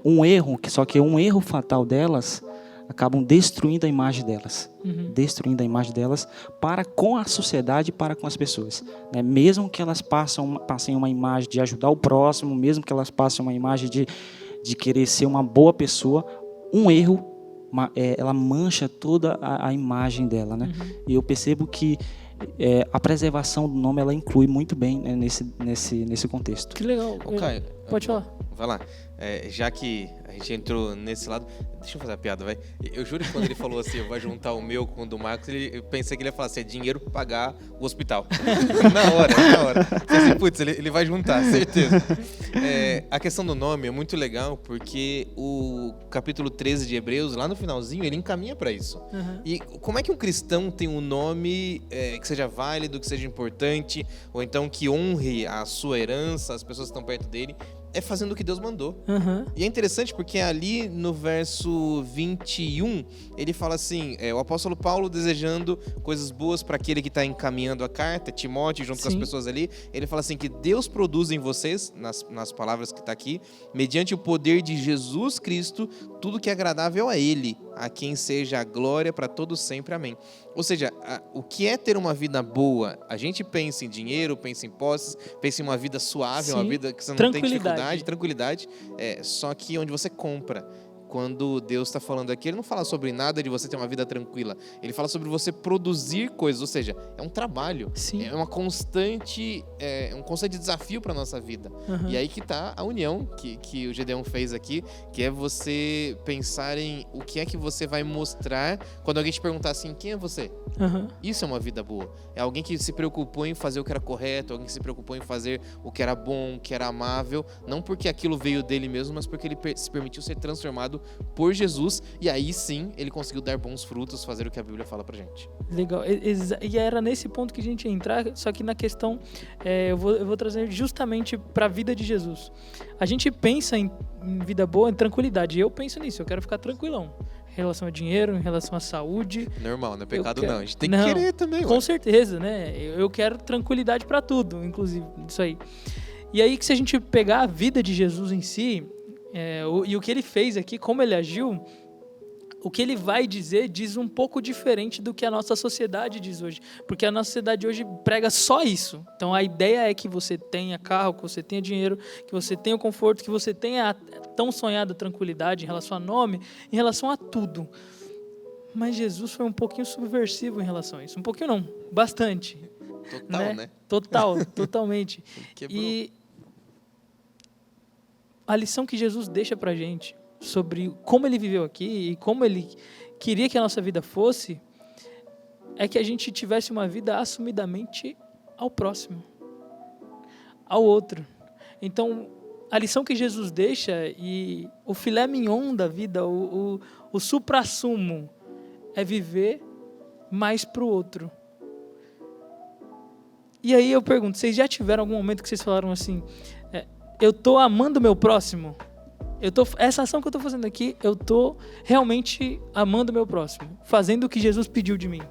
um erro fatal delas acabam destruindo a imagem delas. Destruindo a imagem delas para com a sociedade e para com as pessoas. Né? Mesmo que elas passem uma imagem de ajudar o próximo, mesmo que elas passem uma imagem de querer ser uma boa pessoa, um erro, ela mancha toda a imagem dela. Né? E eu percebo que a preservação do nome, ela inclui muito bem, né, nesse contexto. Que legal. Caio, pode falar. Vai lá. Já que a gente entrou nesse lado, deixa eu fazer a piada, vai. Eu juro que quando ele falou assim, eu vou juntar o meu com o do Marcos, eu pensei que ele ia falar assim, é dinheiro pra pagar o hospital. Na hora. Assim, putz, ele vai juntar, certeza. A questão do nome é muito legal, porque o capítulo 13 de Hebreus, lá no finalzinho, ele encaminha para isso. E como é que um cristão tem um nome que seja válido, que seja importante, ou então que honre a sua herança, as pessoas que estão perto dele, é fazendo o que Deus mandou. E é interessante porque ali no verso 21, ele fala assim, o apóstolo Paulo desejando coisas boas para aquele que está encaminhando a carta, Timóteo, junto com as pessoas ali, ele fala assim, que Deus produz em vocês, nas palavras que está aqui, mediante o poder de Jesus Cristo, tudo que é agradável a Ele, a quem seja a glória para todos sempre. Amém. Ou seja, o que é ter uma vida boa? A gente pensa em dinheiro, pensa em posses, pensa em uma vida suave, uma vida que você não tem dificuldade, tranquilidade. Só que onde você compra. Quando Deus está falando aqui, Ele não fala sobre nada de você ter uma vida tranquila. Ele fala sobre você produzir coisas, ou seja, é um trabalho. Sim. É um constante desafio para a nossa vida. E aí que está a união que o Gedeão fez aqui, que é você pensar em o que é que você vai mostrar quando alguém te perguntar assim, quem é você? Isso é uma vida boa. É alguém que se preocupou em fazer o que era correto, alguém que se preocupou em fazer o que era bom, o que era amável, não porque aquilo veio dele mesmo, mas porque ele se permitiu ser transformado por Jesus, e aí sim ele conseguiu dar bons frutos, fazer o que a Bíblia fala pra gente. Legal, e era nesse ponto que a gente ia entrar, só que na questão, eu vou trazer justamente para a vida de Jesus. A gente pensa em vida boa, em tranquilidade, e eu penso nisso, eu quero ficar tranquilão. Em relação a dinheiro, em relação à saúde. Normal, não é pecado não, a gente tem que querer também. Com certeza, né? Eu quero tranquilidade para tudo, inclusive, isso aí. E aí que se a gente pegar a vida de Jesus em si, e o que ele fez aqui, como ele agiu, o que ele vai dizer diz um pouco diferente do que a nossa sociedade diz hoje. Porque a nossa sociedade hoje prega só isso. Então a ideia é que você tenha carro, que você tenha dinheiro, que você tenha o conforto, que você tenha a tão sonhada tranquilidade em relação a nome, em relação a tudo. Mas Jesus foi um pouquinho subversivo em relação a isso. Um pouquinho não, bastante. Total, né? Totalmente. E a lição que Jesus deixa pra gente sobre como ele viveu aqui e como ele queria que a nossa vida fosse, é que a gente tivesse uma vida assumidamente ao próximo, ao outro. Então, a lição que Jesus deixa e o filé mignon da vida, o suprassumo, é viver mais para o outro. E aí eu pergunto, vocês já tiveram algum momento que vocês falaram assim, eu estou amando o meu próximo? Essa ação que eu estou fazendo aqui, eu estou realmente amando o meu próximo, fazendo o que Jesus pediu de mim.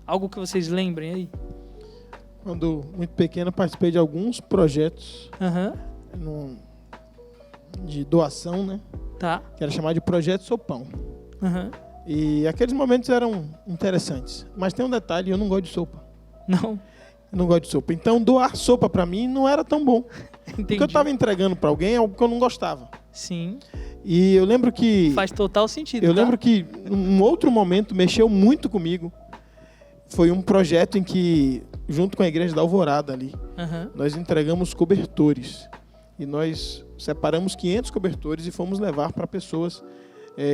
Algo que vocês lembrem aí? Quando muito pequeno, participei de alguns projetos de doação, né? Tá. Que era chamado de Projeto Sopão. Uhum. E aqueles momentos eram interessantes. Mas tem um detalhe, eu não gosto de sopa. Não? Eu não gosto de sopa. Então, doar sopa para mim não era tão bom. Entendi. Porque eu estava entregando para alguém algo que eu não gostava. Sim. E eu lembro que... Faz total sentido. Eu lembro que um outro momento mexeu muito comigo. Foi um projeto em que, junto com a Igreja da Alvorada ali, nós entregamos cobertores. E nós separamos 500 cobertores e fomos levar para pessoas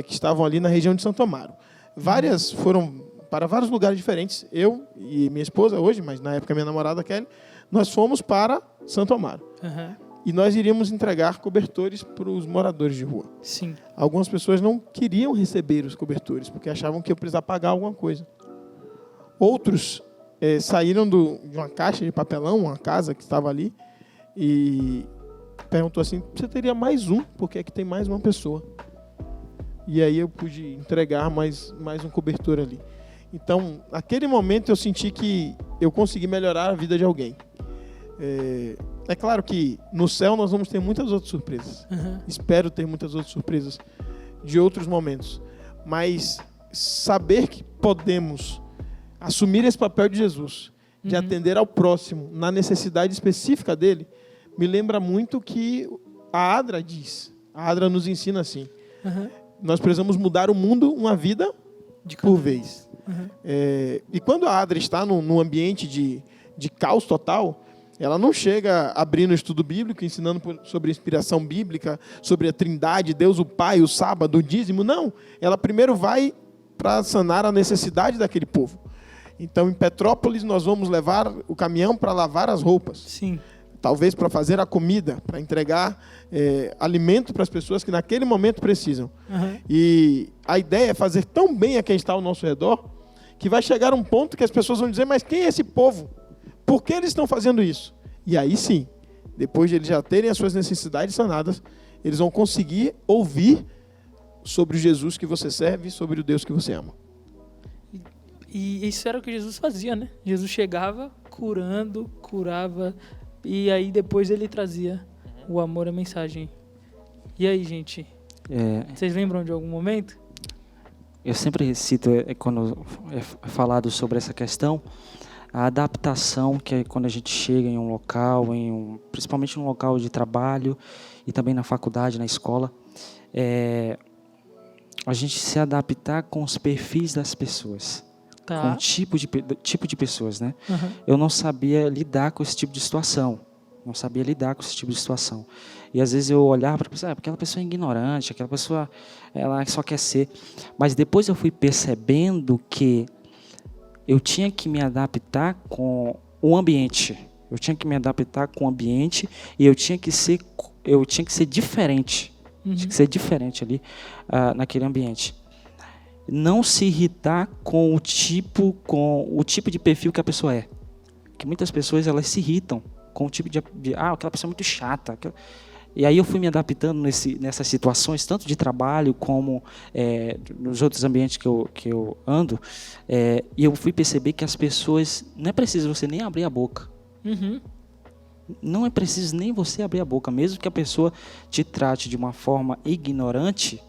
que estavam ali na região de Santo Amaro. Várias foram para vários lugares diferentes. Eu e minha esposa hoje, mas na época minha namorada Kelly, nós fomos para Santo Amaro. E nós iríamos entregar cobertores para os moradores de rua. Sim. Algumas pessoas não queriam receber os cobertores, porque achavam que eu precisava pagar alguma coisa. Outros saíram de uma caixa de papelão, uma casa que estava ali, e perguntou assim, você teria mais um? Porque é que tem mais uma pessoa. E aí eu pude entregar mais um cobertor ali. Então, naquele momento eu senti que eu consegui melhorar a vida de alguém. É claro que no céu nós vamos ter muitas outras surpresas. Espero ter muitas outras surpresas de outros momentos. Mas saber que podemos assumir esse papel de Jesus, de atender ao próximo na necessidade específica dele, me lembra muito o que a ADRA diz. A ADRA nos ensina assim. Nós precisamos mudar o mundo uma vida por vez. E quando a ADRA está num ambiente de caos total, ela não chega abrindo o estudo bíblico, ensinando sobre inspiração bíblica, sobre a Trindade, Deus o Pai, o sábado, o dízimo. Não. Ela primeiro vai para sanar a necessidade daquele povo. Então, em Petrópolis, nós vamos levar o caminhão para lavar as roupas. Sim. Talvez para fazer a comida, para entregar alimento para as pessoas que naquele momento precisam. E a ideia é fazer tão bem a quem está ao nosso redor, que vai chegar um ponto que as pessoas vão dizer, mas quem é esse povo? Por que eles estão fazendo isso? E aí sim, depois de eles já terem as suas necessidades sanadas, eles vão conseguir ouvir sobre o Jesus que você serve, sobre o Deus que você ama. E isso era o que Jesus fazia, né? Jesus chegava curando, curava, e aí depois ele trazia o amor, a mensagem. E aí, gente? Vocês lembram de algum momento? Eu sempre cito, quando é falado sobre essa questão, a adaptação que é quando a gente chega em um local, principalmente num local de trabalho e também na faculdade, na escola, a gente se adaptar com os perfis das pessoas. Tá. Com o tipo de pessoas, né? Eu não sabia lidar com esse tipo de situação. E às vezes eu olhava para a pessoa, aquela pessoa é ignorante, aquela pessoa ela só quer ser. Mas depois eu fui percebendo que eu tinha que me adaptar com o ambiente. E eu tinha que ser diferente. Tinha que ser diferente ali naquele ambiente. Não se irritar com o tipo de perfil que a pessoa é. Porque muitas pessoas elas se irritam com o tipo de aquela pessoa é muito chata. E aí eu fui me adaptando nessas situações, tanto de trabalho como nos outros ambientes que eu ando, e eu fui perceber que as pessoas, não é preciso você nem abrir a boca. Não é preciso nem você abrir a boca, mesmo que a pessoa te trate de uma forma ignorante,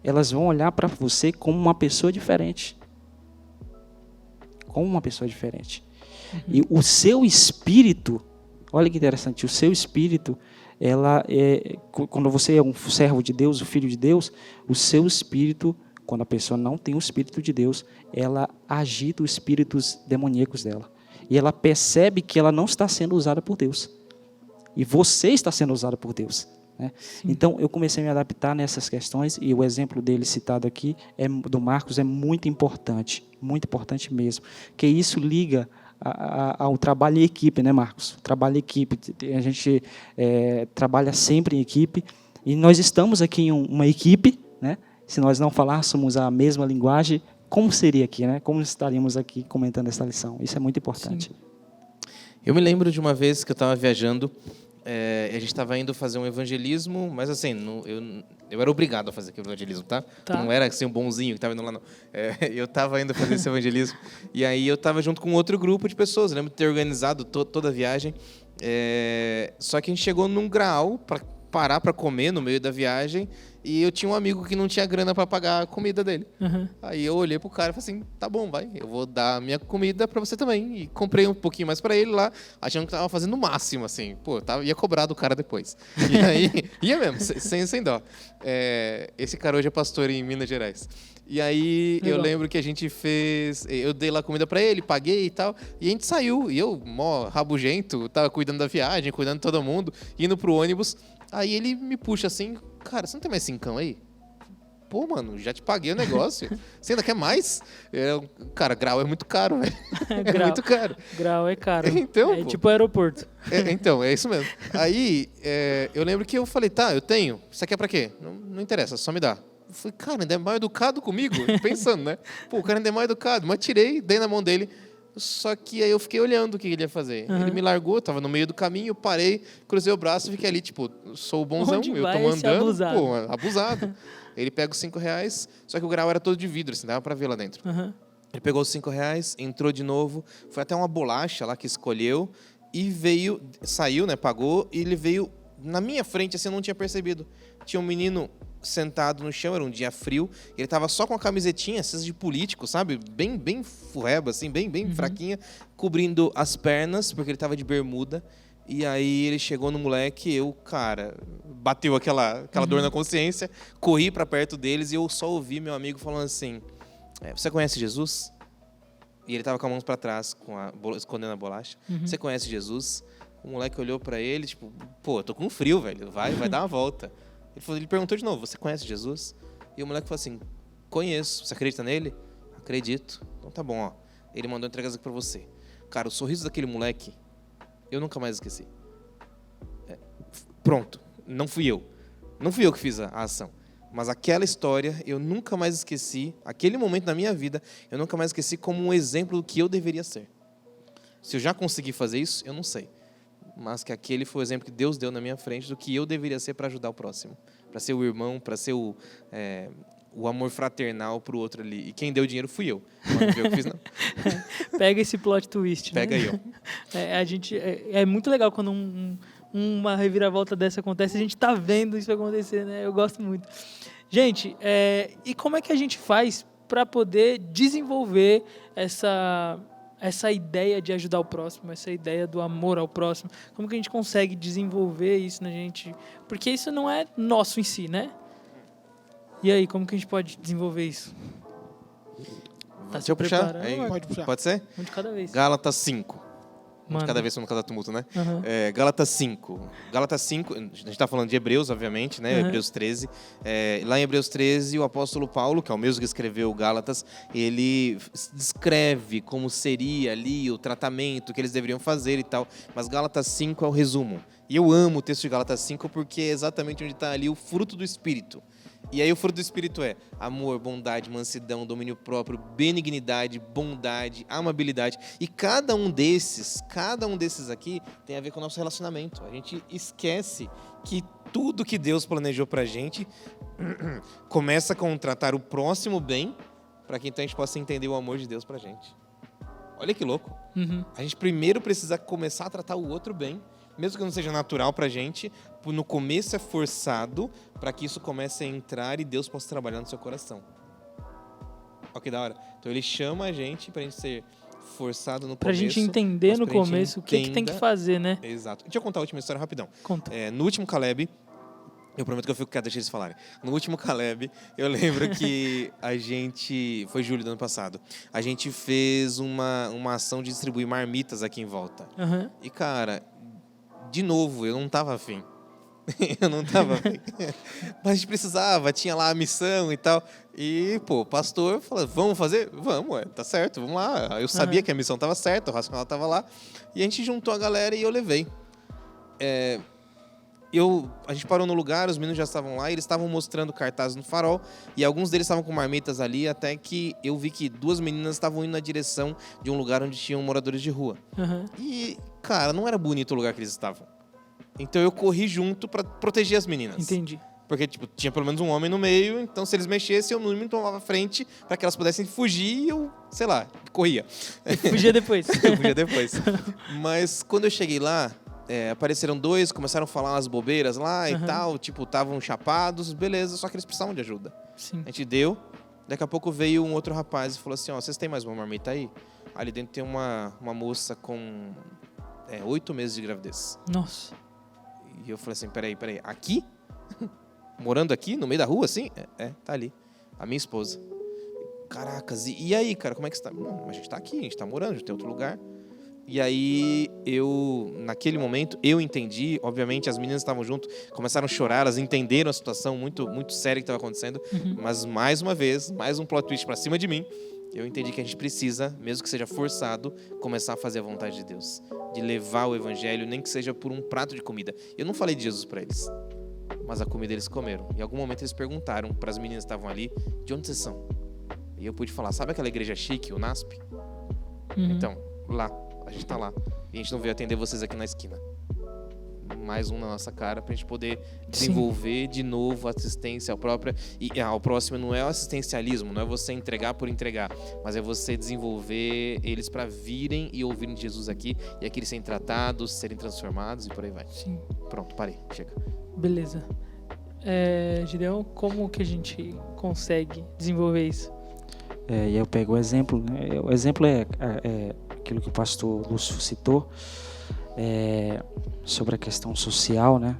elas vão olhar para você como uma pessoa diferente. E o seu espírito, olha que interessante, o seu espírito, quando você é um servo de Deus, o filho de Deus, o seu espírito, quando a pessoa não tem o espírito de Deus, ela agita os espíritos demoníacos dela. E ela percebe que ela não está sendo usada por Deus. E você está sendo usado por Deus. né? Então, eu comecei a me adaptar nessas questões e o exemplo dele citado aqui, do Marcos, é muito importante mesmo, que isso liga ao trabalho em equipe, né, Marcos? O trabalho em equipe, a gente trabalha sempre em equipe e nós estamos aqui em uma equipe, né? Se nós não falássemos a mesma linguagem, como seria aqui, né? Como estaríamos aqui comentando essa lição? Isso é muito importante. Sim. Eu me lembro de uma vez que eu estava viajando, a gente estava indo fazer um evangelismo, mas assim, eu era obrigado a fazer aquele evangelismo, tá? Não era assim um bonzinho que estava indo lá, não. Eu estava indo fazer esse evangelismo, e aí eu estava junto com outro grupo de pessoas, eu lembro de ter organizado toda a viagem, só que a gente chegou num grau para parar para comer no meio da viagem, e eu tinha um amigo que não tinha grana para pagar a comida dele. Uhum. Aí eu olhei pro cara e falei assim, tá bom, vai, eu vou dar a minha comida para você também. E comprei um pouquinho mais para ele lá, achando que tava fazendo o máximo, assim. Pô, ia cobrar do cara depois. E aí, ia mesmo, sem dó. Esse cara hoje é pastor em Minas Gerais. E aí eu lembro que a gente eu dei lá comida para ele, paguei e tal, e a gente saiu. E eu, mó rabugento, tava cuidando da viagem, cuidando de todo mundo, indo pro ônibus. Aí ele me puxa assim, cara, você não tem mais 5 aí? Pô, mano, já te paguei o negócio. Você ainda quer mais? Cara, grau é muito caro, velho. É muito caro. Grau é caro. Então, é tipo aeroporto. Então, é isso mesmo. Aí, eu lembro que eu falei, tá, eu tenho. Você quer pra quê? Não interessa, só me dá. Eu falei, cara, ainda é mal educado comigo? Pensando, né? Pô, o cara ainda é mal educado. Mas tirei, dei na mão dele. Só que aí eu fiquei olhando o que ele ia fazer. Uhum. Ele me largou, tava no meio do caminho, parei, cruzei o braço e fiquei ali, tipo, sou o bonzão, eu tô mandando, abusado? Pô, abusado. Ele pega os R$5, só que o grau era todo de vidro, assim, dava pra ver lá dentro. Uhum. Ele pegou os R$5, entrou de novo, foi até uma bolacha lá que escolheu e saiu, né, pagou, e ele veio na minha frente, assim, eu não tinha percebido. Tinha um menino sentado no chão, era um dia frio, ele tava só com a camisetinha, essas de político, sabe? Bem furreba, assim, bem fraquinha, cobrindo as pernas, porque ele tava de bermuda. E aí ele chegou no moleque, cara, bateu aquela dor na consciência, corri pra perto deles e eu só ouvi meu amigo falando assim, você conhece Jesus? E ele tava com a mão pra trás, escondendo a bolacha. Você conhece Jesus? O moleque olhou pra ele, tipo, pô, eu tô com frio, velho, vai dar uma volta. Ele perguntou de novo, você conhece Jesus? E o moleque falou assim, conheço. Você acredita nele? Acredito. Então tá bom, ó. Ele mandou entregar isso aqui pra você. Cara, o sorriso daquele moleque, eu nunca mais esqueci. Pronto, não fui eu. Não fui eu que fiz a ação. Mas aquela história, eu nunca mais esqueci. Aquele momento da minha vida, eu nunca mais esqueci como um exemplo do que eu deveria ser. Se eu já consegui fazer isso, eu não sei. Mas que aquele foi o exemplo que Deus deu na minha frente do que eu deveria ser para ajudar o próximo. Para ser o irmão, para ser o amor fraternal para o outro ali. E quem deu o dinheiro fui eu. Não fui eu que fiz, não. Pega esse plot twist, Pega né? aí, ó. É muito legal quando uma reviravolta dessa acontece. A gente tá vendo isso acontecer, né? Eu gosto muito. Gente, e como é que a gente faz para poder desenvolver essa ideia de ajudar o próximo, essa ideia do amor ao próximo? Como que a gente consegue desenvolver isso na gente? Porque isso não é nosso em si, né? E aí, como que a gente pode desenvolver isso? Tá Deixa eu puxar? Pode puxar. Pode ser? Um de cada vez. Gálatas 5. Mano. De cada vez, não cada tumulto, né? Uhum. Gálatas 5. Gálatas 5, a gente está falando de Hebreus, obviamente, né? Uhum. Hebreus 13. Lá em Hebreus 13, o apóstolo Paulo, que é o mesmo que escreveu Gálatas, ele descreve como seria ali o tratamento que eles deveriam fazer e tal. Mas Gálatas 5 é o resumo. E eu amo o texto de Gálatas 5 porque é exatamente onde está ali o fruto do Espírito. E aí o fruto do Espírito é amor, bondade, mansidão, domínio próprio, benignidade, bondade, amabilidade. E cada um desses aqui tem a ver com o nosso relacionamento. A gente esquece que tudo que Deus planejou pra gente começa com tratar o próximo bem, para que então a gente possa entender o amor de Deus pra gente. Olha que louco. Uhum. A gente primeiro precisa começar a tratar o outro bem, mesmo que não seja natural pra gente, no começo é forçado para que isso comece a entrar e Deus possa trabalhar no seu coração. Olha que da hora. Então ele chama a gente pra gente ser forçado no começo. Pra gente entender no começo o que tem que fazer, né? Exato. Deixa eu contar a última história rapidão. Conta. No último Caleb, eu prometo que eu fico quieto, deixa eles falarem. No último Caleb, eu lembro que foi julho do ano passado, a gente fez uma ação de distribuir marmitas aqui em volta. Uhum. E cara, de novo, eu não tava afim. Eu não tava bem. Mas a gente precisava, tinha lá a missão e tal. E, pô, o pastor falou, vamos fazer? Vamos, tá certo, vamos lá. Eu sabia que a missão tava certa, o racional tava lá. E a gente juntou a galera e eu levei. A gente parou no lugar, os meninos já estavam lá, e eles estavam mostrando cartazes no farol, e alguns deles estavam com marmitas ali, até que eu vi que 2 meninas estavam indo na direção de um lugar onde tinham moradores de rua. E, cara, não era bonito o lugar que eles estavam. Então eu corri junto pra proteger as meninas. Entendi. Porque, tipo, tinha pelo menos um homem no meio, então se eles mexessem, eu no mínimo tomava frente para que elas pudessem fugir e eu, sei lá, corria. Fugia depois. Eu fugia depois. Mas quando eu cheguei lá, apareceram 2, começaram a falar umas bobeiras lá e tal, tipo, estavam chapados, beleza, só que eles precisavam de ajuda. Sim. A gente deu, daqui a pouco veio um outro rapaz e falou assim, ó, vocês têm mais uma marmita aí? Ali dentro tem uma moça com 8 meses de gravidez. Nossa. E eu falei assim, peraí, aqui? Morando aqui, no meio da rua, assim? Tá ali. A minha esposa. Caracas, e aí, cara, como é que você tá? Não, a gente tá aqui, a gente tá morando, a gente tem outro lugar. E aí, naquele momento, eu entendi, obviamente, as meninas estavam junto, começaram a chorar, elas entenderam a situação muito, muito séria que estava acontecendo, mas mais uma vez, mais um plot twist pra cima de mim, eu entendi que a gente precisa, mesmo que seja forçado, começar a fazer a vontade de Deus, de levar o evangelho, nem que seja por um prato de comida. Eu não falei de Jesus para eles, mas a comida eles comeram. Em algum momento eles perguntaram para as meninas que estavam ali, de onde vocês são? E eu pude falar, sabe aquela igreja chique, o NASP? Então, lá, a gente tá lá. E a gente não veio atender vocês aqui na esquina. Mais um na nossa cara pra gente poder desenvolver de novo a assistência ao próprio. E ao próximo não é o assistencialismo, não é você entregar por entregar, mas é você desenvolver eles para virem e ouvirem de Jesus aqui, e aqui eles serem tratados, serem transformados e por aí vai. Sim. Pronto, parei, chega. Beleza. Gideão, como que a gente consegue desenvolver isso? E eu pego o exemplo, né? O exemplo é aquilo que o pastor Lúcio citou, sobre a questão social, né?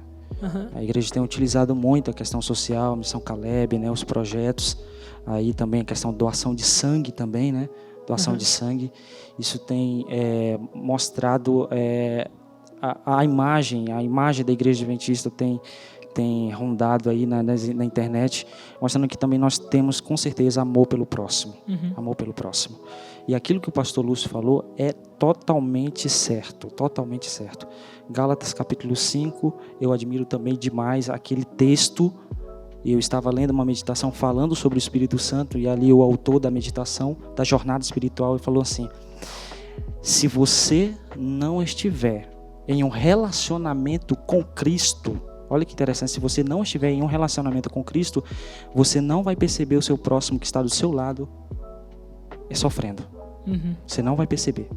A igreja tem utilizado muito a questão social, a Missão Caleb, né? Os projetos, aí também a questão de doação de sangue também, né? Doação de sangue, isso tem mostrado a imagem da igreja adventista tem rondado aí na internet, mostrando que também nós temos com certeza amor pelo próximo. Amor pelo próximo. E aquilo que o pastor Lúcio falou é totalmente certo, totalmente certo. Gálatas capítulo 5, eu admiro também demais aquele texto. Eu estava lendo uma meditação falando sobre o Espírito Santo, e ali o autor da meditação, da jornada espiritual, ele falou assim: se você não estiver em um relacionamento com Cristo, olha que interessante, se você não estiver em um relacionamento com Cristo, você não vai perceber o seu próximo que está do seu lado sofrendo. Você não vai perceber.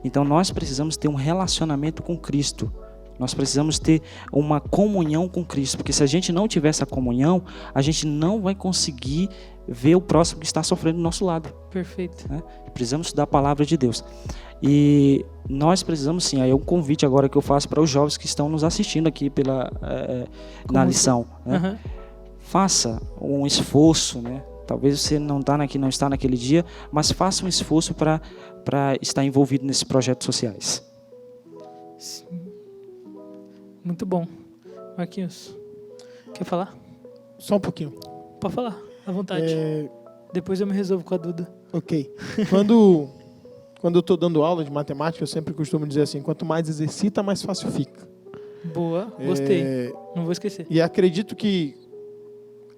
Então nós precisamos ter um relacionamento com Cristo. Nós precisamos ter uma comunhão com Cristo, porque se a gente não tiver essa comunhão, a gente não vai conseguir ver o próximo que está sofrendo do nosso lado. Perfeito. Né? Precisamos estudar a palavra de Deus. E nós precisamos sim, aí é um convite agora que eu faço para os jovens que estão nos assistindo aqui na lição. Né? Faça um esforço, né? Talvez você não está naquele dia, mas faça um esforço para estar envolvido nesses projetos sociais. Sim. Muito bom. Marquinhos, quer falar? Só um pouquinho. Pode falar, à vontade. Depois eu me resolvo com a Duda. Ok. Quando eu estou dando aula de matemática, eu sempre costumo dizer assim, quanto mais exercita, mais fácil fica. Boa, gostei. Não vou esquecer. E acredito que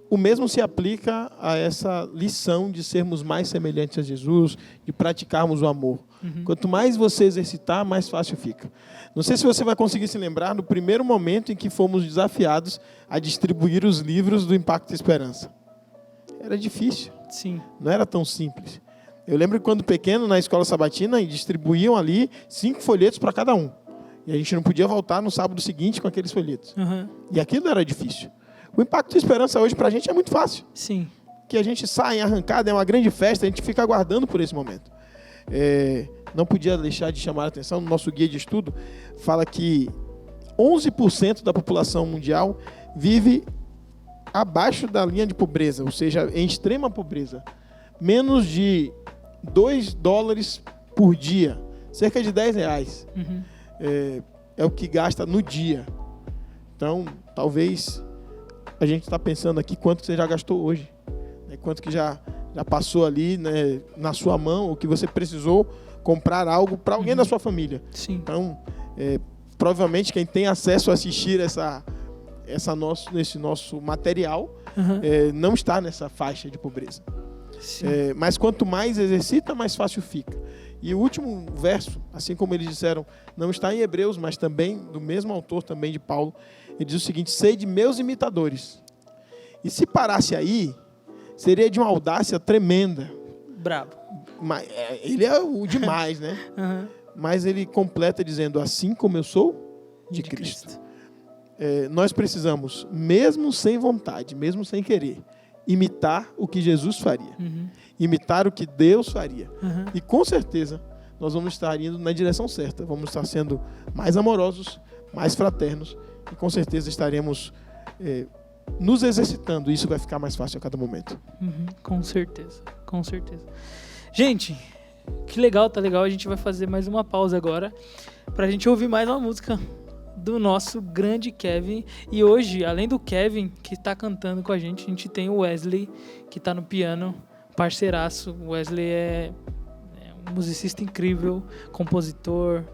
o mesmo se aplica a essa lição de sermos mais semelhantes a Jesus, de praticarmos o amor. Quanto mais você exercitar, mais fácil fica. Não sei se você vai conseguir se lembrar do primeiro momento em que fomos desafiados a distribuir os livros do Impacto e Esperança. Era difícil. Sim. Não era tão simples. Eu lembro que quando pequeno, na escola sabatina, distribuíam ali 5 folhetos para cada um. E a gente não podia voltar no sábado seguinte com aqueles folhetos. E aquilo era difícil. O Impacto e Esperança hoje para a gente é muito fácil. Sim. Que a gente sai em arrancada, é uma grande festa, a gente fica aguardando por esse momento. Não podia deixar de chamar a atenção, no nosso guia de estudo, fala que 11% da população mundial vive abaixo da linha de pobreza, ou seja, em extrema pobreza. Menos de $2 por dia, cerca de R$10. É o que gasta no dia. Então, talvez a gente está pensando aqui quanto você já gastou hoje, né? Quanto que já passou ali, né, na sua mão, ou que você precisou comprar algo para alguém da sua família. Sim. Então, provavelmente quem tem acesso a assistir esse nosso material não está nessa faixa de pobreza. Mas quanto mais exercita, mais fácil fica. E o último verso, assim como eles disseram, não está em Hebreus, mas também do mesmo autor, também de Paulo, ele diz o seguinte: sede meus imitadores. E se parasse aí, seria de uma audácia tremenda. Brabo. Mas, ele é o demais, né? Mas ele completa dizendo, assim como eu sou de Cristo. Nós precisamos, mesmo sem vontade, mesmo sem querer, imitar o que Jesus faria. Imitar o que Deus faria. E com certeza nós vamos estar indo na direção certa. Vamos estar sendo mais amorosos, mais fraternos. E com certeza estaremos nos exercitando. E isso vai ficar mais fácil a cada momento. Com certeza, com certeza. Gente, que legal, tá legal. A gente vai fazer mais uma pausa agora pra gente ouvir mais uma música do nosso grande Kevin. E hoje, além do Kevin que tá cantando com a gente tem o Wesley que tá no piano, parceiraço. O Wesley é um musicista incrível, compositor,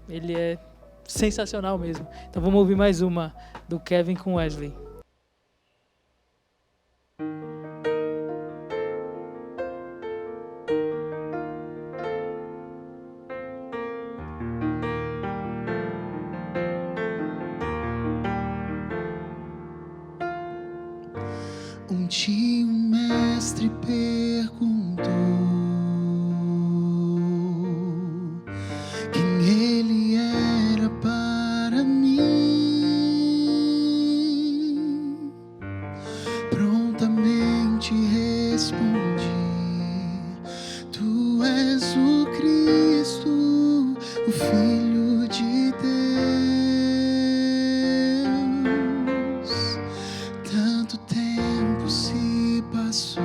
ele é sensacional mesmo. Então vamos ouvir mais uma do Kevin com Wesley. Um dia o mestre perguntou quem ele era para mim. Prontamente respondi: tu és o Cristo, o Filho de Deus. Tanto tempo se passou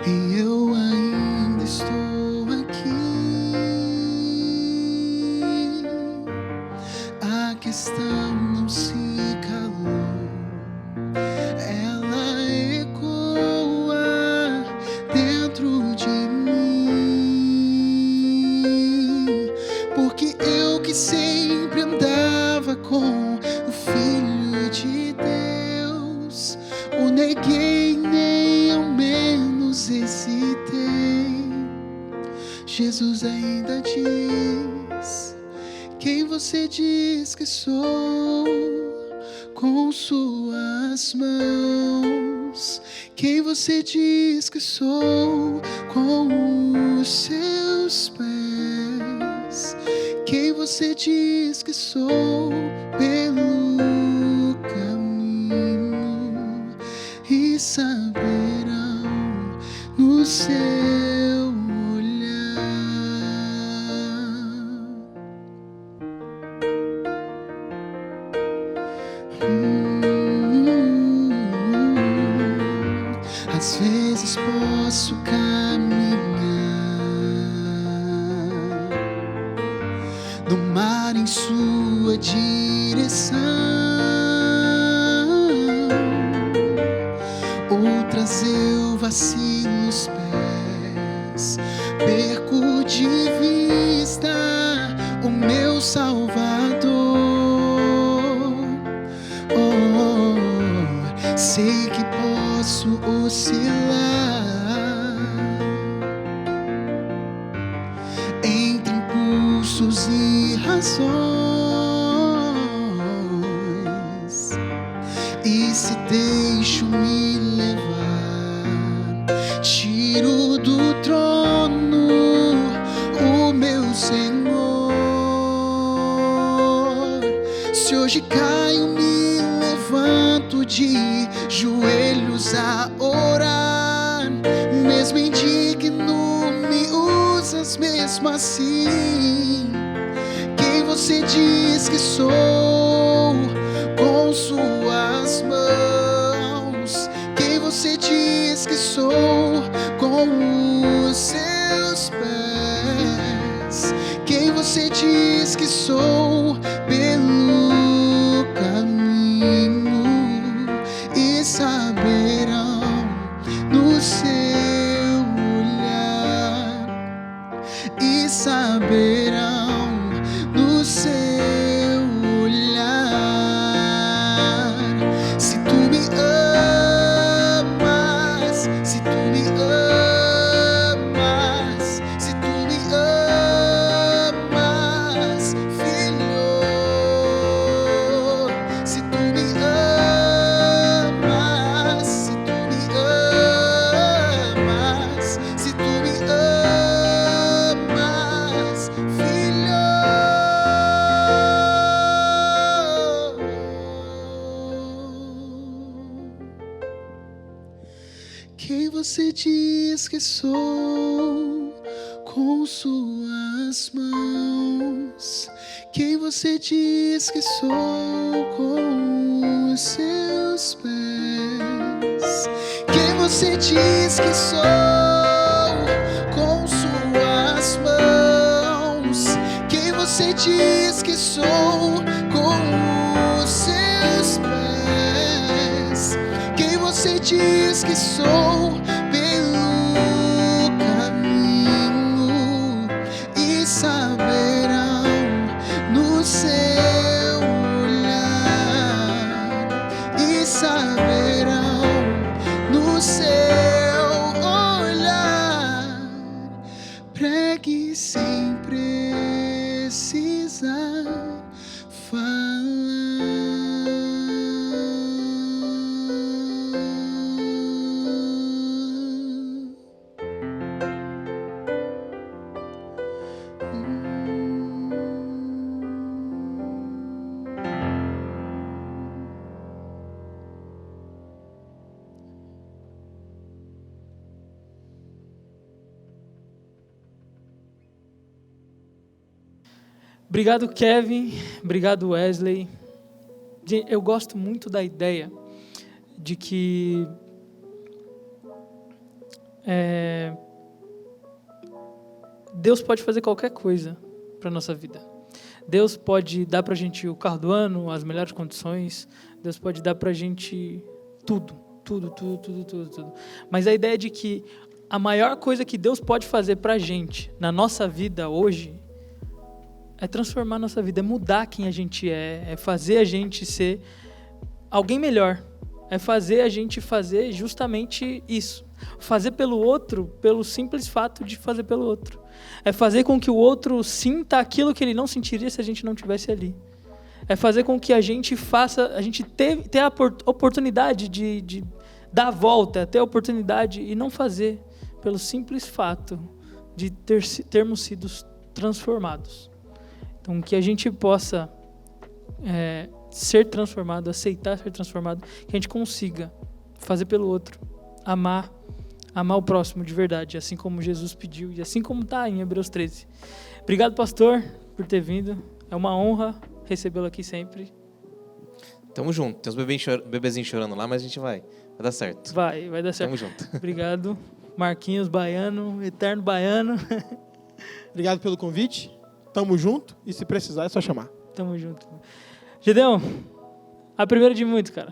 e eu ainda estou aqui. A questão não se calou, ela ecoa dentro de mim, porque eu que sempre andava com o Filho de Deus, o neguei, nem ao menos hesitei. Jesus ainda diz: quem você diz que sou? Com suas mãos. Quem você diz que sou? Com os seus pés. Quem você diz que sou? Pelo caminho, e saberão no seu olhar. Às vezes posso caminhar no mar em sua direção, outras eu vacilo os pés, perco de vista o meu Salvador. Sei que posso oscilar entre impulsos e razões, e se deixo me levar, tiro do trono o meu Senhor. Se hoje caio, me levanto de joelhos a orar, mesmo indigno, me usas mesmo assim. Quem você diz que sou? Com suas mãos. Quem você diz que sou? Com os seus pés. Quem você diz diz que sou pelo caminho, e saberão no seu olhar, e saberão no seu olhar. Se tu me amas, se tu me amas, se tu me amas, filho, se tu me amas, se tu me amas, se tu me amas, filho. Quem você diz que sou com suas mãos? Quem você diz que sou com os seus pés? Quem você diz que sou com suas mãos? Quem você diz que sou com os seus pés? Quem você diz que sou pelo caminho, e saberão no seu olhar, e saberão no seu olhar. Pregue sem precisar falar. Obrigado, Kevin. Obrigado, Wesley. Eu gosto muito da ideia de que Deus pode fazer qualquer coisa para a nossa vida. Deus pode dar para a gente o carro do ano, as melhores condições. Deus pode dar para a gente tudo. Mas a ideia de que a maior coisa que Deus pode fazer para a gente na nossa vida hoje é transformar a nossa vida, é mudar quem a gente é fazer a gente ser alguém melhor, é fazer a gente fazer justamente isso. Fazer pelo outro, pelo simples fato de fazer pelo outro. É fazer com que o outro sinta aquilo que ele não sentiria se a gente não estivesse ali. É fazer com que a gente faça, a gente ter a oportunidade de dar a volta, ter a oportunidade e não fazer pelo simples fato de termos sido transformados. Então, que a gente possa ser transformado, aceitar ser transformado, que a gente consiga fazer pelo outro, amar o próximo de verdade, assim como Jesus pediu e assim como está em Hebreus 13. Obrigado, pastor, por ter vindo. É uma honra recebê-lo aqui sempre. Tamo junto. Tem uns bebezinhos chorando lá, mas a gente vai dar certo. Vai dar certo. Tamo junto. Obrigado, Marquinhos Baiano, eterno baiano. Obrigado pelo convite. Tamo junto e se precisar é só chamar. Tamo junto. Gedeão, a primeira de muito, cara.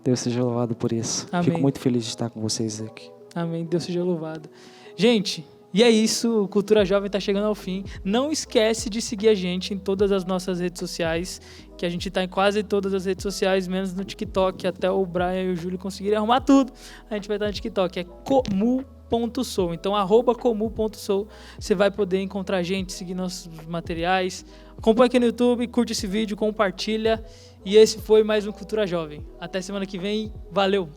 Deus seja louvado por isso. Amém. Fico muito feliz de estar com vocês aqui. Amém. Deus seja louvado. Gente, e é isso. O Cultura Jovem está chegando ao fim. Não esquece de seguir a gente em todas as nossas redes sociais, que a gente está em quase todas as redes sociais, menos no TikTok. Até o Brian e o Júlio conseguirem arrumar tudo. A gente vai estar no TikTok. É comu.sou. Então, @comu.sou. Você vai poder encontrar a gente, seguir nossos materiais. Acompanhe aqui no YouTube, curte esse vídeo, compartilha. E esse foi mais um Cultura Jovem. Até semana que vem. Valeu!